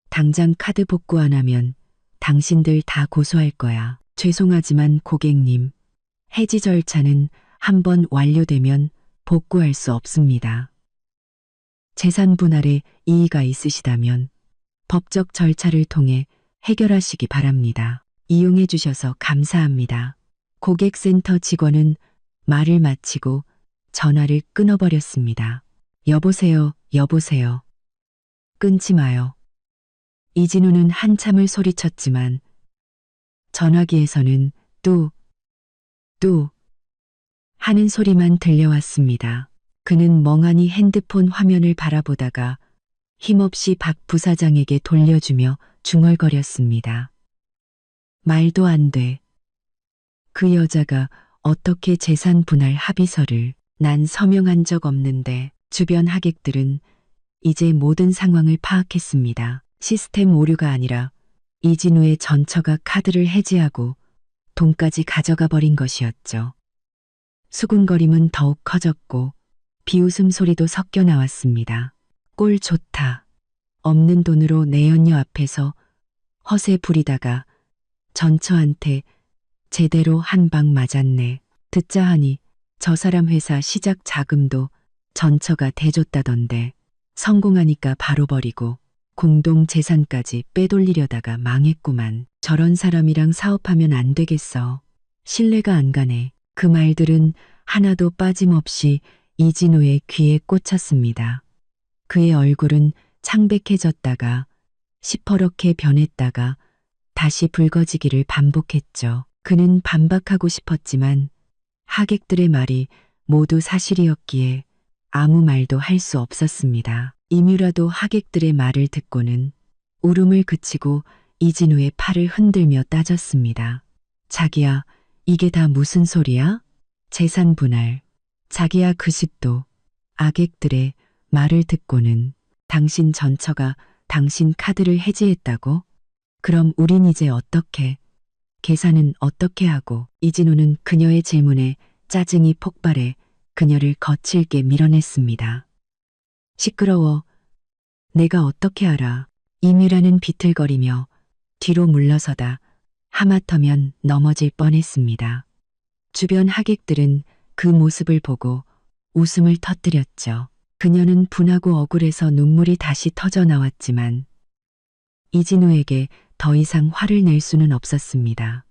당장 카드 복구 안 하면 당신들 다 고소할 거야. 죄송하지만 고객님, 해지 절차는 한번 완료되면 복구할 수 없습니다. 재산 분할에 이의가 있으시다면 법적 절차를 통해 해결하시기 바랍니다. 이용해 주셔서 감사합니다. 고객센터 직원은 말을 마치고 전화를 끊어버렸습니다. 여보세요, 여보세요. 끊지 마요. 이진우는 한참을 소리쳤지만 전화기에서는 뚜 하는 소리만 들려왔습니다. 그는 멍하니 핸드폰 화면을 바라보다가 힘없이 박 부사장에게 돌려주며 중얼거렸습니다. 말도 안 돼. 그 여자가 어떻게 재산 분할 합의서를, 난 서명한 적 없는데. 주변 하객들은 이제 모든 상황을 파악했습니다. 시스템 오류가 아니라 이진우의 전처가 카드를 해지하고 돈까지 가져가 버린 것이었죠. 수군거림은 더욱 커졌고 비웃음 소리도 섞여 나왔습니다. 꼴 좋다. 없는 돈으로 내연녀 앞에서 허세 부리다가 전처한테 제대로 한 방 맞았네. 듣자 하니 저 사람 회사 시작 자금도 전처가 대줬다던데 성공하니까 바로 버리고 공동 재산까지 빼돌리려다가 망했구만. 저런 사람이랑 사업하면 안 되겠어. 신뢰가 안 가네. 그 말들은 하나도 빠짐없이 이진우의 귀에 꽂혔습니다. 그의 얼굴은 창백해졌다가 시퍼렇게 변했다가 다시 붉어지기를 반복했죠. 그는 반박하고 싶었지만 하객들의 말이 모두 사실이었기에 아무 말도 할 수 없었습니다. 임유라도 하객들의 말을 듣고는 울음을 그치고 이진우의 팔을 흔들며 따졌습니다. 자기야, 이게 다 무슨 소리야? 재산 분할. 자기야 그 집도. 하객들의 말을 듣고는 당신 전처가 당신 카드를 해지했다고? 그럼 우린 이제 어떻게? 계산은 어떻게 하고? 이진우는 그녀의 질문에 짜증이 폭발해 그녀를 거칠게 밀어냈습니다. 시끄러워. 내가 어떻게 알아? 임유라는 비틀거리며 뒤로 물러서다 하마터면 넘어질 뻔했습니다. 주변 하객들은 그 모습을 보고 웃음을 터뜨렸죠. 그녀는 분하고 억울해서 눈물이 다시 터져 나왔지만 이진우에게 더 이상 화를 낼 수는 없었습니다.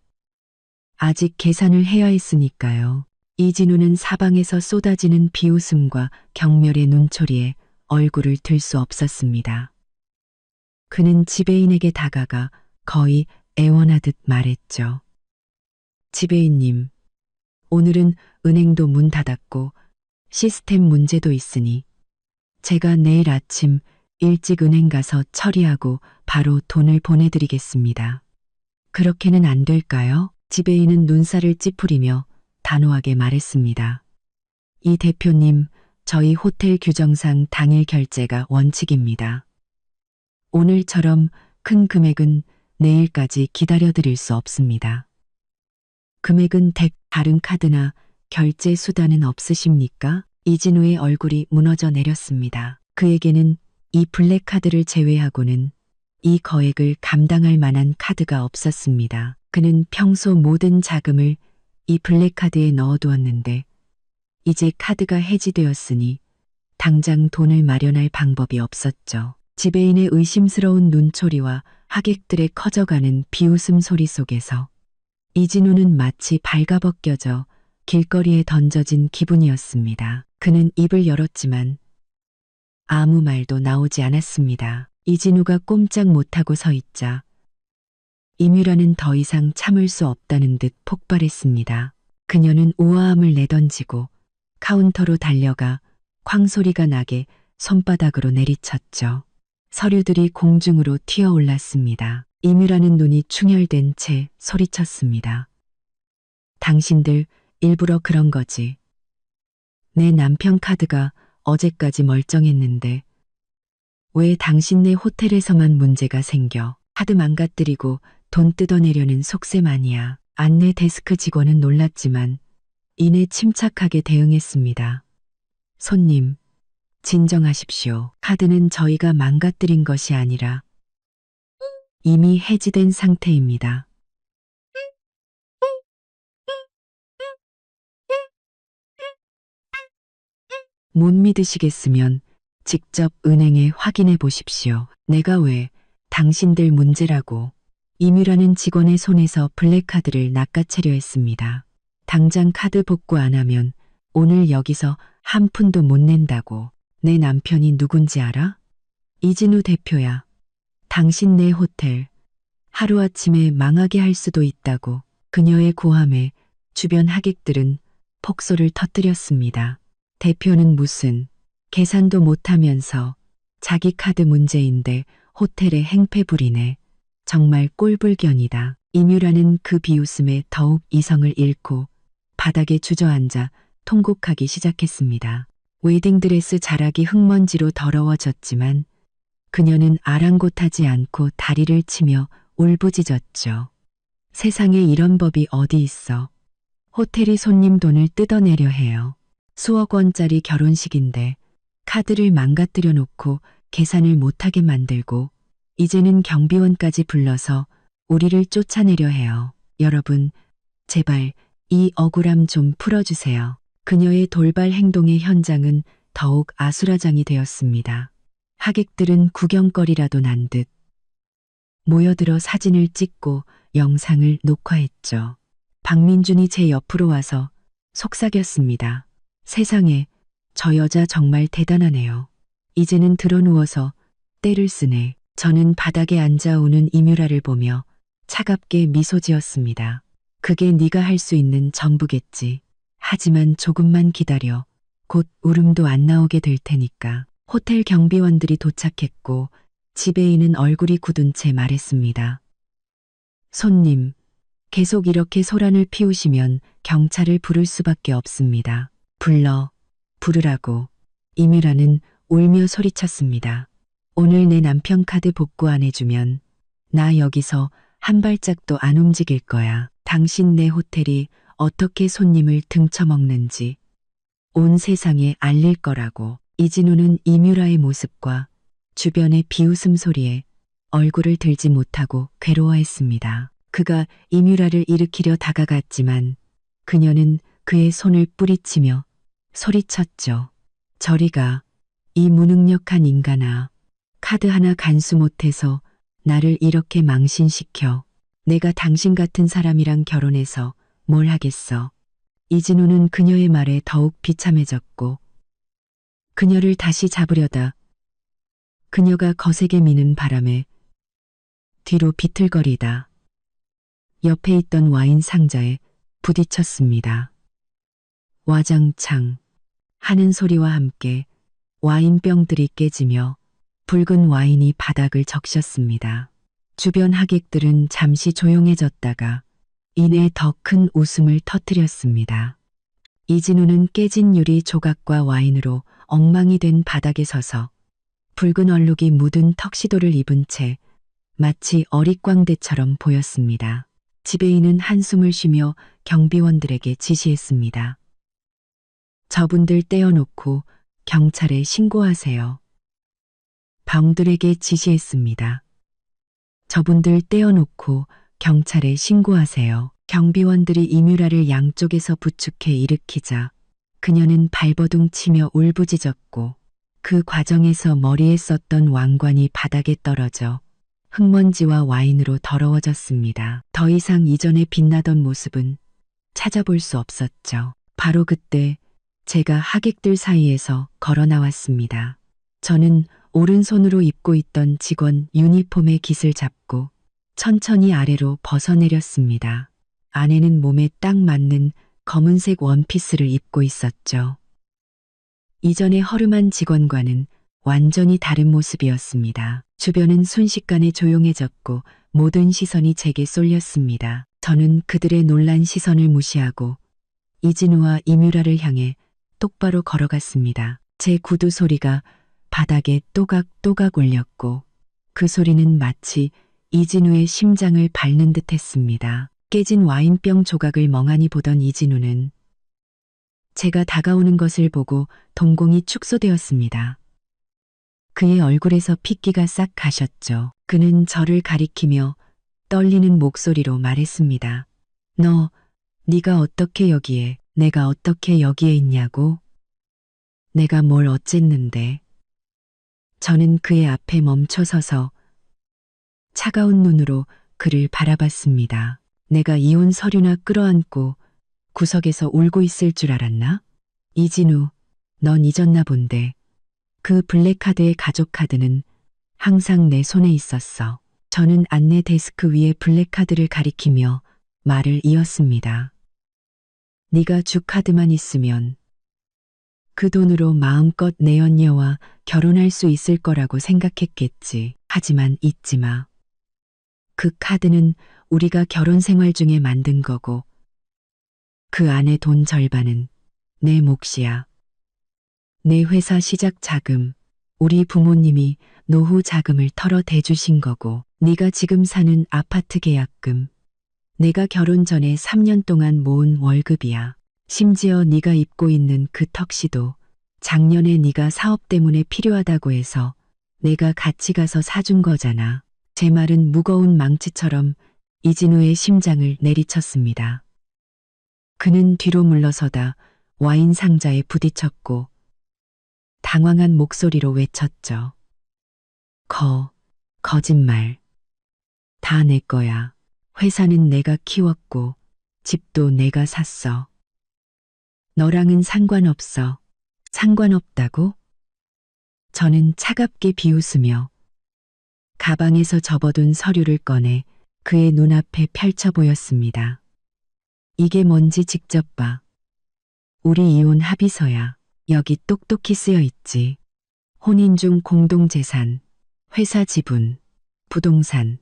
아직 계산을 해야 했으니까요. 이진우는 사방에서 쏟아지는 비웃음과 경멸의 눈초리에 얼굴을 들 수 없었습니다. 그는 지배인에게 다가가 거의 애원하듯 말했죠. 지배인님, 오늘은 은행도 문 닫았고 시스템 문제도 있으니 제가 내일 아침 일찍 은행 가서 처리하고 바로 돈을 보내드리겠습니다. 그렇게는 안 될까요? 지배인은 눈살을 찌푸리며 단호하게 말했습니다. 이 대표님, 저희 호텔 규정상 당일 결제가 원칙입니다. 오늘처럼 큰 금액은 내일까지 기다려드릴 수 없습니다. 금액은 다른 카드나 결제 수단은 없으십니까? 이진우의 얼굴이 무너져 내렸습니다. 그에게는 이 블랙카드를 제외하고는 이 거액을 감당할 만한 카드가 없었습니다. 그는 평소 모든 자금을 이 블랙카드에 넣어두었는데 이제 카드가 해지되었으니 당장 돈을 마련할 방법이 없었죠. 지배인의 의심스러운 눈초리와 하객들의 커져가는 비웃음 소리 속에서 이진우는 마치 발가벗겨져 길거리에 던져진 기분이었습니다. 그는 입을 열었지만 아무 말도 나오지 않았습니다. 이진우가 꼼짝 못하고 서 있자 임유라는 더 이상 참을 수 없다는 듯 폭발했습니다. 그녀는 우아함을 내던지고 카운터로 달려가 쾅소리가 나게 손바닥으로 내리쳤죠. 서류들이 공중으로 튀어올랐습니다. 임유라는 눈이 충혈된 채 소리쳤습니다. 당신들 일부러 그런 거지. 내 남편 카드가 어제까지 멀쩡했는데 왜 당신네 호텔에서만 문제가 생겨. 카드 망가뜨리고 돈 뜯어내려는 속셈 아니야. 안내 데스크 직원은 놀랐지만 이내 침착하게 대응했습니다. 손님, 진정하십시오. 카드는 저희가 망가뜨린 것이 아니라 이미 해지된 상태입니다. 못 믿으시겠으면 직접 은행에 확인해 보십시오. 내가 왜 당신들 문제라고. 임유라는 직원의 손에서 블랙카드를 낚아채려 했습니다. 당장 카드 복구 안 하면 오늘 여기서 한 푼도 못 낸다고. 내 남편이 누군지 알아? 이진우 대표야. 당신 내 호텔 하루아침에 망하게 할 수도 있다고. 그녀의 고함에 주변 하객들은 폭소를 터뜨렸습니다. 대표는 무슨 계산도 못하면서 자기 카드 문제인데 호텔에 행패 부리네. 정말 꼴불견이다. 임유라는 그 비웃음에 더욱 이성을 잃고 바닥에 주저앉아 통곡하기 시작했습니다. 웨딩드레스 자락이 흙먼지로 더러워졌지만 그녀는 아랑곳하지 않고 다리를 치며 울부짖었죠. 세상에 이런 법이 어디 있어. 호텔이 손님 돈을 뜯어내려 해요. 수억 원짜리 결혼식인데 카드를 망가뜨려 놓고 계산을 못하게 만들고 이제는 경비원까지 불러서 우리를 쫓아내려 해요. 여러분, 제발 이 억울함 좀 풀어주세요. 그녀의 돌발 행동의 현장은 더욱 아수라장이 되었습니다. 하객들은 구경거리라도 난 듯 모여들어 사진을 찍고 영상을 녹화했죠. 박민준이 제 옆으로 와서 속삭였습니다. 세상에, 저 여자 정말 대단하네요. 이제는 드러누워서 때를 쓰네. 저는 바닥에 앉아 우는 임유라를 보며 차갑게 미소 지었습니다. 그게 네가 할 수 있는 전부겠지. 하지만 조금만 기다려. 곧 울음도 안 나오게 될 테니까. 호텔 경비원들이 도착했고 지배인은 얼굴이 굳은 채 말했습니다. 손님, 계속 이렇게 소란을 피우시면 경찰을 부를 수밖에 없습니다. 부르라고. 임유라는 울며 소리쳤습니다. 오늘 내 남편 카드 복구 안 해주면 나 여기서 한 발짝도 안 움직일 거야. 당신 내 호텔이 어떻게 손님을 등쳐먹는지 온 세상에 알릴 거라고. 이진우는 임유라의 모습과 주변의 비웃음 소리에 얼굴을 들지 못하고 괴로워했습니다. 그가 임유라를 일으키려 다가갔지만 그녀는 그의 손을 뿌리치며 소리쳤죠. 저리 가, 이 무능력한 인간아. 카드 하나 간수 못해서 나를 이렇게 망신시켜. 내가 당신 같은 사람이랑 결혼해서 뭘 하겠어. 이진우는 그녀의 말에 더욱 비참해졌고 그녀를 다시 잡으려다 그녀가 거세게 미는 바람에 뒤로 비틀거리다 옆에 있던 와인 상자에 부딪혔습니다. 와장창 하는 소리와 함께 와인병들이 깨지며 붉은 와인이 바닥을 적셨습니다. 주변 하객들은 잠시 조용해졌다가 이내 더 큰 웃음을 터뜨렸습니다. 이진우는 깨진 유리 조각과 와인으로 엉망이 된 바닥에 서서 붉은 얼룩이 묻은 턱시도를 입은 채 마치 어릿광대처럼 보였습니다. 지배인은 한숨을 쉬며 경비원들에게 지시했습니다. 저분들 떼어놓고 경찰에 신고하세요. 병들에게 지시했습니다. 저분들 떼어놓고 경찰에 신고하세요. 경비원들이 임유라를 양쪽에서 부축해 일으키자 그녀는 발버둥 치며 울부짖었고 그 과정에서 머리에 썼던 왕관이 바닥에 떨어져 흙먼지와 와인으로 더러워졌습니다. 더 이상 이전에 빛나던 모습은 찾아볼 수 없었죠. 바로 그때 제가 하객들 사이에서 걸어 나왔습니다. 저는 오른손으로 입고 있던 직원 유니폼의 깃을 잡고 천천히 아래로 벗어내렸습니다. 아내는 몸에 딱 맞는 검은색 원피스를 입고 있었죠. 이전의 허름한 직원과는 완전히 다른 모습이었습니다. 주변은 순식간에 조용해졌고 모든 시선이 제게 쏠렸습니다. 저는 그들의 놀란 시선을 무시하고 이진우와 이뮤라를 향해 똑바로 걸어갔습니다. 제 구두 소리가 바닥에 또각또각 울렸고 그 소리는 마치 이진우의 심장을 밟는 듯 했습니다. 깨진 와인병 조각을 멍하니 보던 이진우는 제가 다가오는 것을 보고 동공이 축소되었습니다. 그의 얼굴에서 핏기가 싹 가셨죠. 그는 저를 가리키며 떨리는 목소리로 말했습니다. 네가 어떻게 여기에, 내가 어떻게 여기에 있냐고? 내가 뭘 어쨌는데? 저는 그의 앞에 멈춰 서서 차가운 눈으로 그를 바라봤습니다. 내가 이혼 서류나 끌어안고 구석에서 울고 있을 줄 알았나? 이진우, 넌 잊었나 본데. 그 블랙카드의 가족카드는 항상 내 손에 있었어. 저는 안내 데스크 위에 블랙카드를 가리키며 말을 이었습니다. 네가 주카드만 있으면 그 돈으로 마음껏 내 언녀와 결혼할 수 있을 거라고 생각했겠지. 하지만 잊지 마. 그 카드는 우리가 결혼 생활 중에 만든 거고 그 안에 돈 절반은 내 몫이야. 내 회사 시작 자금, 우리 부모님이 노후 자금을 털어 대주신 거고 네가 지금 사는 아파트 계약금, 내가 결혼 전에 3년 동안 모은 월급이야. 심지어 네가 입고 있는 그 턱시도 작년에 네가 사업 때문에 필요하다고 해서 내가 같이 가서 사준 거잖아. 제 말은 무거운 망치처럼 이진우의 심장을 내리쳤습니다. 그는 뒤로 물러서다 와인 상자에 부딪혔고 당황한 목소리로 외쳤죠. 거짓말. 다 내 거야. 회사는 내가 키웠고 집도 내가 샀어. 너랑은 상관없어. 상관없다고? 저는 차갑게 비웃으며 가방에서 접어둔 서류를 꺼내 그의 눈앞에 펼쳐 보였습니다. 이게 뭔지 직접 봐. 우리 이혼 합의서야. 여기 똑똑히 쓰여 있지. 혼인 중 공동재산, 회사 지분, 부동산,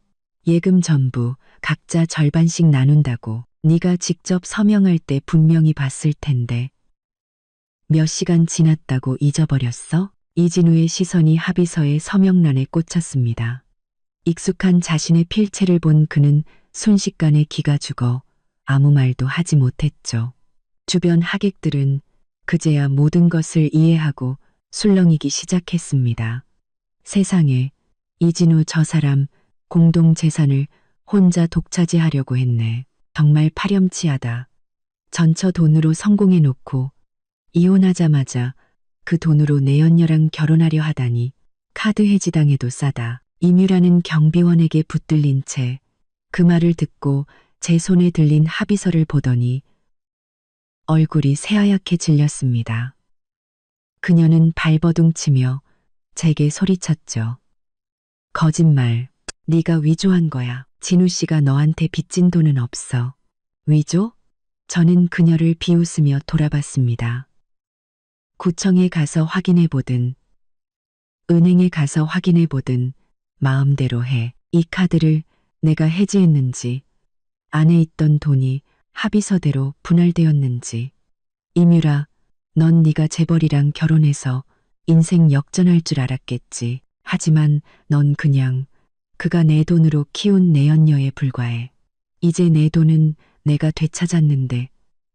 예금 전부 각자 절반씩 나눈다고. 네가 직접 서명할 때 분명히 봤을 텐데. 몇 시간 지났다고 잊어버렸어? 이진우의 시선이 합의서의 서명란에 꽂혔습니다. 익숙한 자신의 필체를 본 그는 순식간에 기가 죽어 아무 말도 하지 못했죠. 주변 하객들은 그제야 모든 것을 이해하고 술렁이기 시작했습니다. 세상에, 이진우 저 사람 공동재산을 혼자 독차지하려고 했네. 정말 파렴치하다. 전처 돈으로 성공해놓고 이혼하자마자 그 돈으로 내연녀랑 결혼하려 하다니 카드 해지당해도 싸다. 이뮤라는 경비원에게 붙들린 채 그 말을 듣고 제 손에 들린 합의서를 보더니 얼굴이 새하얗게 질렸습니다. 그녀는 발버둥치며 제게 소리쳤죠. 거짓말. 네가 위조한 거야. 진우 씨가 너한테 빚진 돈은 없어. 위조? 저는 그녀를 비웃으며 돌아봤습니다. 구청에 가서 확인해 보든 은행에 가서 확인해 보든 마음대로 해. 이 카드를 내가 해지했는지 안에 있던 돈이 합의서대로 분할되었는지. 이뮤라, 넌 네가 재벌이랑 결혼해서 인생 역전할 줄 알았겠지. 하지만 넌 그냥 그가 내 돈으로 키운 내연녀에 불과해. 이제 내 돈은 내가 되찾았는데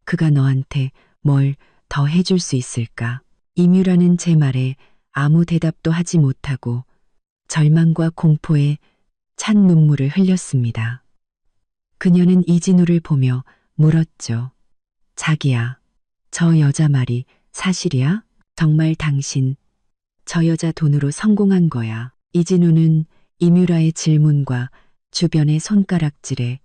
그가 너한테 뭘 더 해줄 수 있을까? 이뮤라는 제 말에 아무 대답도 하지 못하고 절망과 공포에 찬 눈물을 흘렸습니다. 그녀는 이진우를 보며 물었죠. 자기야, 저 여자 말이 사실이야? 정말 당신 저 여자 돈으로 성공한 거야. 이진우는 이뮤라의 질문과 주변의 손가락질에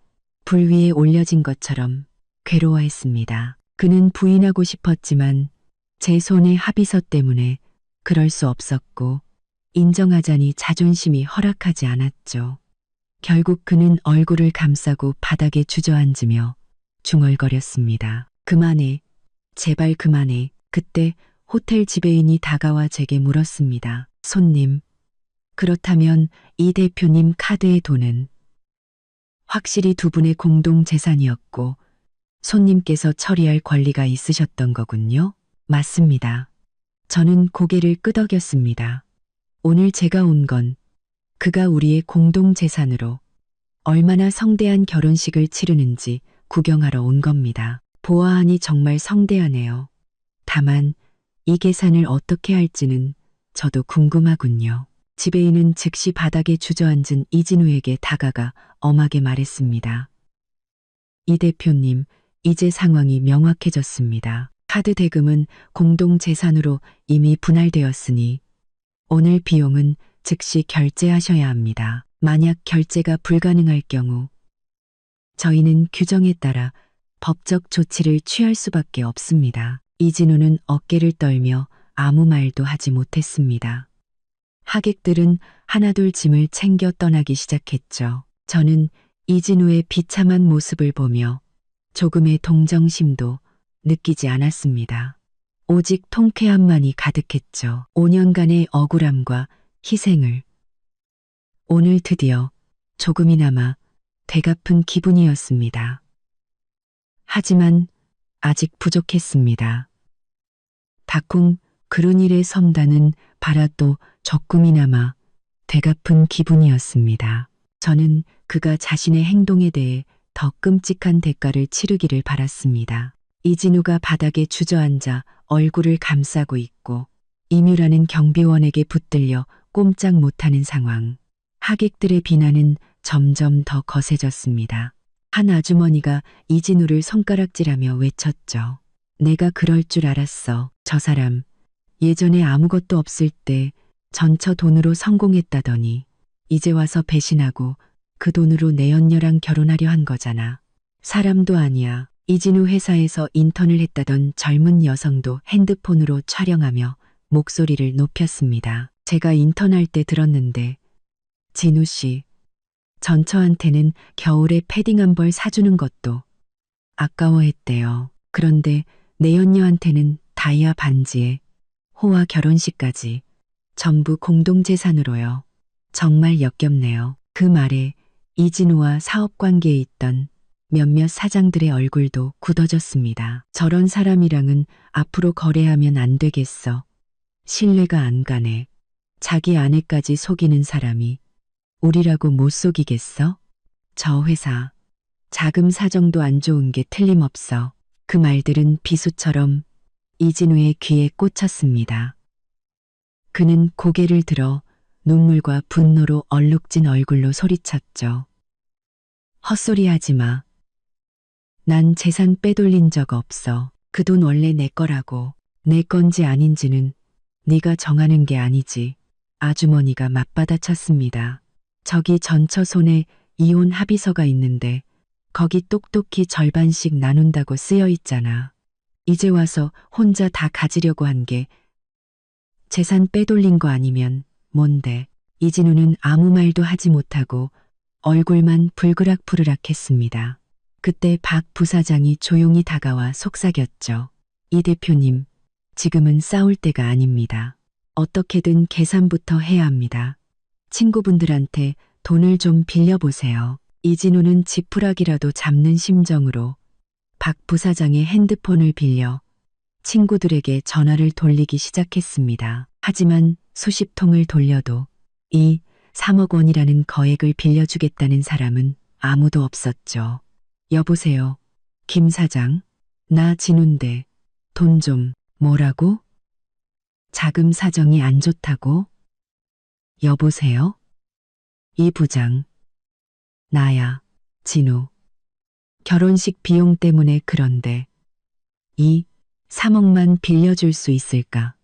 불 위에 올려진 것처럼 괴로워했습니다. 그는 부인하고 싶었지만 제 손의 합의서 때문에 그럴 수 없었고 인정하자니 자존심이 허락하지 않았죠. 결국 그는 얼굴을 감싸고 바닥에 주저앉으며 중얼거렸습니다. 그만해. 제발 그만해. 그때 호텔 지배인이 다가와 제게 물었습니다. 손님, 그렇다면 이 대표님 카드의 돈은? 확실히 두 분의 공동 재산이었고 손님께서 처리할 권리가 있으셨던 거군요. 맞습니다. 저는 고개를 끄덕였습니다. 오늘 제가 온 건 그가 우리의 공동 재산으로 얼마나 성대한 결혼식을 치르는지 구경하러 온 겁니다. 보아하니 정말 성대하네요. 다만 이 계산을 어떻게 할지는 저도 궁금하군요. 지배인은 즉시 바닥에 주저앉은 이진우에게 다가가 엄하게 말했습니다. 이 대표님, 이제 상황이 명확해졌습니다. 카드 대금은 공동 재산으로 이미 분할되었으니 오늘 비용은 즉시 결제하셔야 합니다. 만약 결제가 불가능할 경우 저희는 규정에 따라 법적 조치를 취할 수밖에 없습니다. 이진우는 어깨를 떨며 아무 말도 하지 못했습니다. 하객들은 하나둘 짐을 챙겨 떠나기 시작했죠. 저는 이진우의 비참한 모습을 보며 조금의 동정심도 느끼지 않았습니다. 오직 통쾌함만이 가득했죠. 5년간의 억울함과 희생을 오늘 드디어 조금이나마 되갚은 기분이었습니다. 하지만 아직 부족했습니다. 닭콩 그런 일에 섬다는 바라도 조금이나마 되갚은 기분이었습니다. 저는 그가 자신의 행동에 대해 더 끔찍한 대가를 치르기를 바랐습니다. 이진우가 바닥에 주저앉아 얼굴을 감싸고 있고 이뮤라는 경비원에게 붙들려 꼼짝 못하는 상황. 하객들의 비난은 점점 더 거세졌습니다. 한 아주머니가 이진우를 손가락질하며 외쳤죠. 내가 그럴 줄 알았어. 저 사람 예전에 아무것도 없을 때 전처 돈으로 성공했다더니 이제 와서 배신하고 그 돈으로 내 언녀랑 결혼하려 한 거잖아. 사람도 아니야. 이진우 회사에서 인턴을 했다던 젊은 여성도 핸드폰으로 촬영하며 목소리를 높였습니다. 제가 인턴할 때 들었는데 진우 씨, 전처한테는 겨울에 패딩 한 벌 사주는 것도 아까워했대요. 그런데 내 언녀한테는 다이아 반지에 호화 결혼식까지 전부 공동재산으로요. 정말 역겹네요. 그 말에 이진우와 사업관계에 있던 몇몇 사장들의 얼굴도 굳어졌습니다. 저런 사람이랑은 앞으로 거래하면 안 되겠어. 신뢰가 안 가네. 자기 아내까지 속이는 사람이 우리라고 못 속이겠어? 저 회사 자금 사정도 안 좋은 게 틀림없어. 그 말들은 비수처럼 이진우의 귀에 꽂혔습니다. 그는 고개를 들어 눈물과 분노로 얼룩진 얼굴로 소리쳤죠. 헛소리하지 마. 난 재산 빼돌린 적 없어. 그 돈 원래 내 거라고. 내 건지 아닌지는 네가 정하는 게 아니지. 아주머니가 맞받아쳤습니다. 저기 전처 손에 이혼 합의서가 있는데 거기 똑똑히 절반씩 나눈다고 쓰여 있잖아. 이제 와서 혼자 다 가지려고 한 게 재산 빼돌린 거 아니면 뭔데? 이진우는 아무 말도 하지 못하고 얼굴만 불그락푸르락 했습니다. 그때 박 부사장이 조용히 다가와 속삭였죠. 이 대표님, 지금은 싸울 때가 아닙니다. 어떻게든 계산부터 해야 합니다. 친구분들한테 돈을 좀 빌려보세요. 이진우는 지푸라기라도 잡는 심정으로 박 부사장의 핸드폰을 빌려 친구들에게 전화를 돌리기 시작했습니다. 하지만 수십 통을 돌려도 이 3억 원이라는 거액을 빌려주겠다는 사람은 아무도 없었죠. 여보세요, 김 사장. 나 진우인데 돈 좀. 뭐라고? 자금 사정이 안 좋다고? 여보세요? 이 부장. 나야, 진우. 결혼식 비용 때문에 그런데 이 3억만 빌려줄 수 있을까?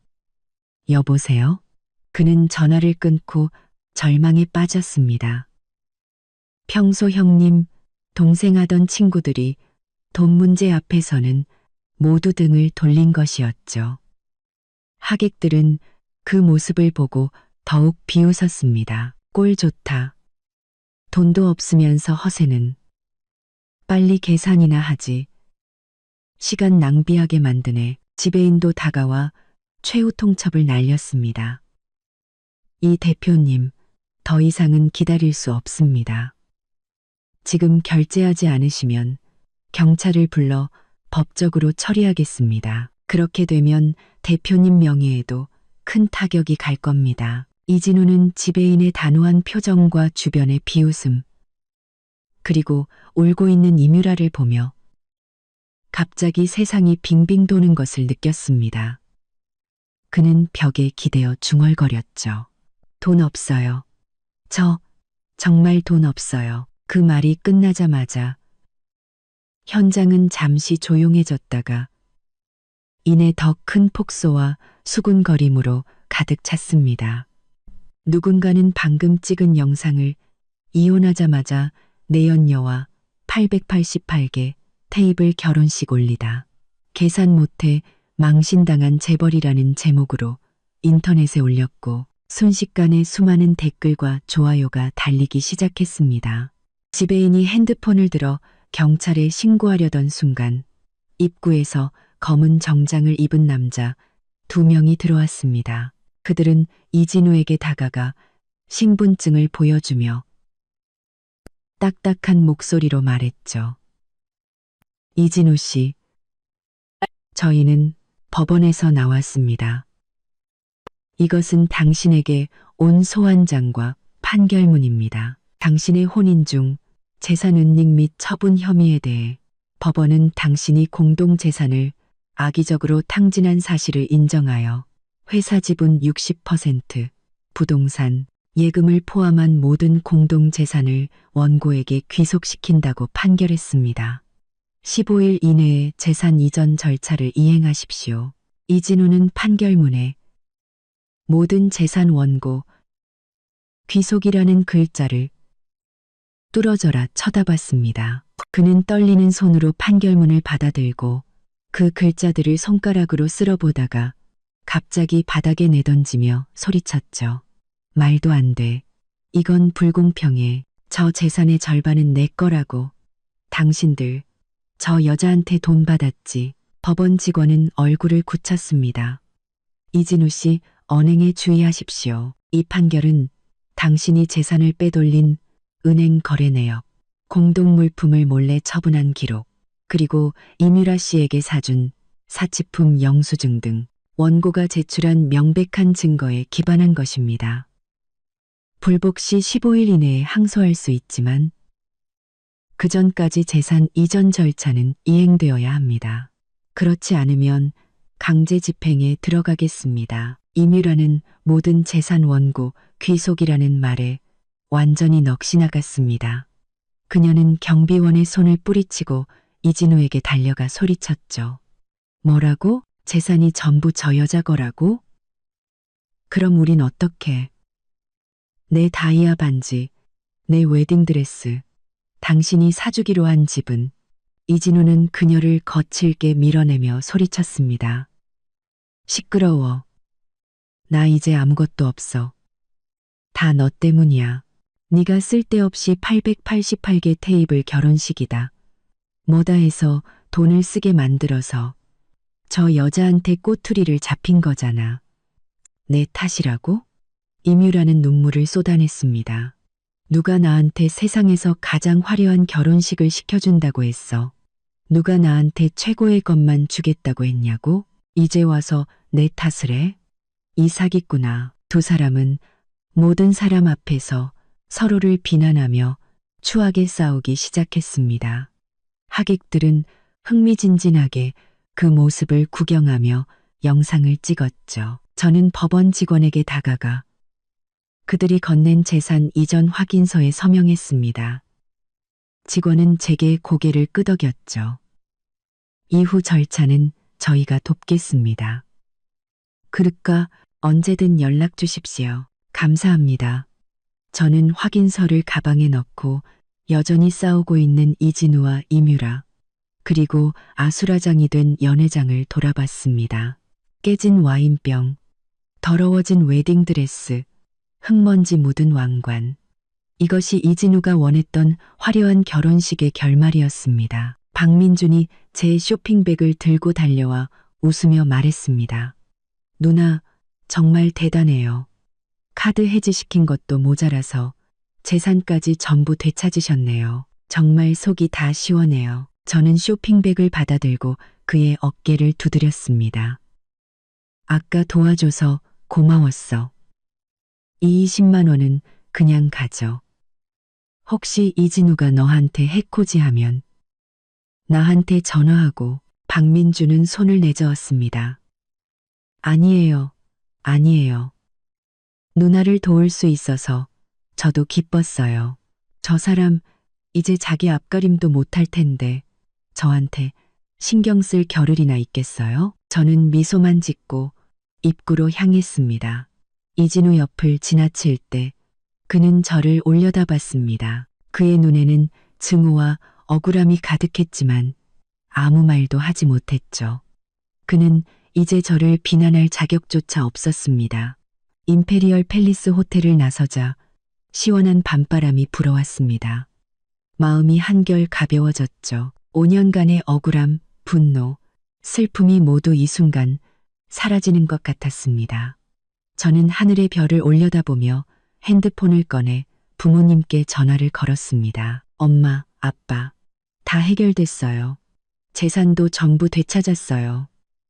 여보세요? 그는 전화를 끊고 절망에 빠졌습니다. 평소 형님, 동생 하던 친구들이 돈 문제 앞에서는 모두 등을 돌린 것이었죠. 하객들은 그 모습을 보고 더욱 비웃었습니다. 꼴 좋다. 돈도 없으면서 허세는. 빨리 계산이나 하지. 시간 낭비하게 만드네. 지배인도 다가와 최후 통첩을 날렸습니다. 이 대표님, 더 이상은 기다릴 수 없습니다. 지금 결제하지 않으시면 경찰을 불러 법적으로 처리하겠습니다. 그렇게 되면 대표님 명예에도 큰 타격이 갈 겁니다. 이진우는 지배인의 단호한 표정과 주변의 비웃음, 그리고 울고 있는 이뮤라를 보며 갑자기 세상이 빙빙 도는 것을 느꼈습니다. 그는 벽에 기대어 중얼거렸죠. 돈 없어요. 정말 돈 없어요. 그 말이 끝나자마자 현장은 잠시 조용해졌다가 이내 더 큰 폭소와 수군거림으로 가득 찼습니다. 누군가는 방금 찍은 영상을 이혼하자마자 내연녀와 888개 테이블 결혼식 올리다. 계산 못해 망신당한 재벌이라는 제목으로 인터넷에 올렸고 순식간에 수많은 댓글과 좋아요가 달리기 시작했습니다. 지배인이 핸드폰을 들어 경찰에 신고하려던 순간 입구에서 검은 정장을 입은 남자 2명이 들어왔습니다. 그들은 이진우에게 다가가 신분증을 보여주며 딱딱한 목소리로 말했죠. 이진우 씨, 저희는 법원에서 나왔습니다. 이것은 당신에게 온 소환장과 판결문입니다. 당신의 혼인 중 재산 은닉 및 처분 혐의에 대해 법원은 당신이 공동재산을 악의적으로 탕진한 사실을 인정하여 회사 지분 60%, 부동산, 예금을 포함한 모든 공동재산을 원고에게 귀속시킨다고 판결했습니다. 15일 이내에 재산 이전 절차를 이행하십시오. 이진우는 판결문에 모든 재산 원고, 귀속이라는 글자를 뚫어져라 쳐다봤습니다. 그는 떨리는 손으로 판결문을 받아들고 그 글자들을 손가락으로 쓸어보다가 갑자기 바닥에 내던지며 소리쳤죠. 말도 안 돼. 이건 불공평해. 저 재산의 절반은 내 거라고. 당신들, 저 여자한테 돈 받았지. 법원 직원은 얼굴을 굳혔습니다. 이진우 씨, 언행에 주의하십시오. 이 판결은 당신이 재산을 빼돌린 은행 거래 내역, 공동물품을 몰래 처분한 기록, 그리고 이뮤라 씨에게 사준 사치품 영수증 등 원고가 제출한 명백한 증거에 기반한 것입니다. 불복 시 15일 이내에 항소할 수 있지만 그 전까지 재산 이전 절차는 이행되어야 합니다. 그렇지 않으면 강제 집행에 들어가겠습니다. 이뮤라는 모든 재산 원고 귀속이라는 말에 완전히 넋이 나갔습니다. 그녀는 경비원의 손을 뿌리치고 이진우에게 달려가 소리쳤죠. 뭐라고? 재산이 전부 저 여자 거라고? 그럼 우린 어떻게? 내 다이아 반지, 내 웨딩드레스, 당신이 사주기로 한 집은. 이진우는 그녀를 거칠게 밀어내며 소리쳤습니다. 시끄러워. 나 이제 아무것도 없어. 다 너 때문이야. 네가 쓸데없이 888개 테이블 결혼식이다. 뭐다 해서 돈을 쓰게 만들어서 저 여자한테 꼬투리를 잡힌 거잖아. 내 탓이라고? 이뮤라는 눈물을 쏟아냈습니다. 누가 나한테 세상에서 가장 화려한 결혼식을 시켜준다고 했어. 누가 나한테 최고의 것만 주겠다고 했냐고? 이제 와서 내 탓을 해? 이 사기꾼아. 두 사람은 모든 사람 앞에서 서로를 비난하며 추하게 싸우기 시작했습니다. 하객들은 흥미진진하게 그 모습을 구경하며 영상을 찍었죠. 저는 법원 직원에게 다가가 그들이 건넨 재산 이전 확인서에 서명했습니다. 직원은 제게 고개를 끄덕였죠. 이후 절차는 저희가 돕겠습니다. 그릇과 언제든 연락 주십시오. 감사합니다. 저는 확인서를 가방에 넣고 여전히 싸우고 있는 이진우와 이뮤라, 그리고 아수라장이 된 연회장을 돌아봤습니다. 깨진 와인병, 더러워진 웨딩드레스, 흙먼지 묻은 왕관. 이것이 이진우가 원했던 화려한 결혼식의 결말이었습니다. 박민준이 제 쇼핑백을 들고 달려와 웃으며 말했습니다. 누나, 정말 대단해요. 카드 해지시킨 것도 모자라서 재산까지 전부 되찾으셨네요. 정말 속이 다 시원해요. 저는 쇼핑백을 받아들고 그의 어깨를 두드렸습니다. 아까 도와줘서 고마웠어. 이 20만 원은 그냥 가져. 혹시 이진우가 너한테 해코지하면 나한테 전화하고. 박민주는 손을 내저었습니다. 아니에요. 아니에요. 누나를 도울 수 있어서 저도 기뻤어요. 저 사람 이제 자기 앞가림도 못할 텐데 저한테 신경 쓸 겨를이나 있겠어요? 저는 미소만 짓고 입구로 향했습니다. 이진우 옆을 지나칠 때 그는 저를 올려다봤습니다. 그의 눈에는 증오와 억울함이 가득했지만 아무 말도 하지 못했죠. 그는 이제 저를 비난할 자격조차 없었습니다. 임페리얼 팰리스 호텔을 나서자 시원한 밤바람이 불어왔습니다. 마음이 한결 가벼워졌죠. 5년간의 억울함, 분노, 슬픔이 모두 이 순간 사라지는 것 같았습니다. 저는 하늘의 별을 올려다보며 핸드폰을 꺼내 부모님께 전화를 걸었습니다. 엄마, 아빠, 다 해결됐어요. 재산도 전부 되찾았어요.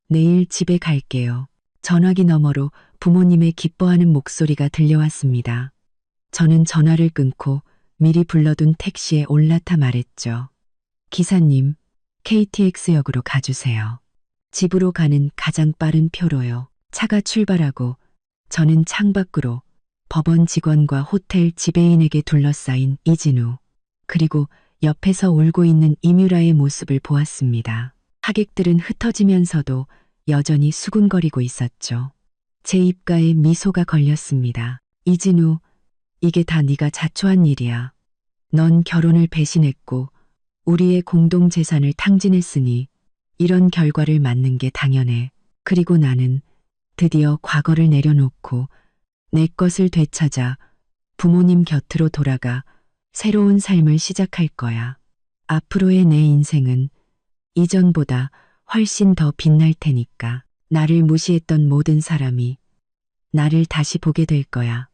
내일 집에 갈게요. 전화기 너머로 부모님의 기뻐하는 목소리가 들려왔습니다. 저는 전화를 끊고 미리 불러둔 택시에 올라타 말했죠. 기사님, KTX역으로 가주세요. 집으로 가는 가장 빠른 표로요. 차가 출발하고 저는 창밖으로 법원 직원과 호텔 지배인에게 둘러싸인 이진우, 그리고 옆에서 울고 있는 이뮤라의 모습을 보았습니다. 하객들은 흩어지면서도 여전히 수군거리고 있었죠. 제 입가에 미소가 걸렸습니다. 이진우, 이게 다 네가 자초한 일이야. 넌 결혼을 배신했고 우리의 공동재산을 탕진했으니 이런 결과를 맞는 게 당연해. 그리고 나는 드디어 과거를 내려놓고 내 것을 되찾아 부모님 곁으로 돌아가 새로운 삶을 시작할 거야. 앞으로의 내 인생은 이전보다 훨씬 더 빛날 테니까. 나를 무시했던 모든 사람이 나를 다시 보게 될 거야.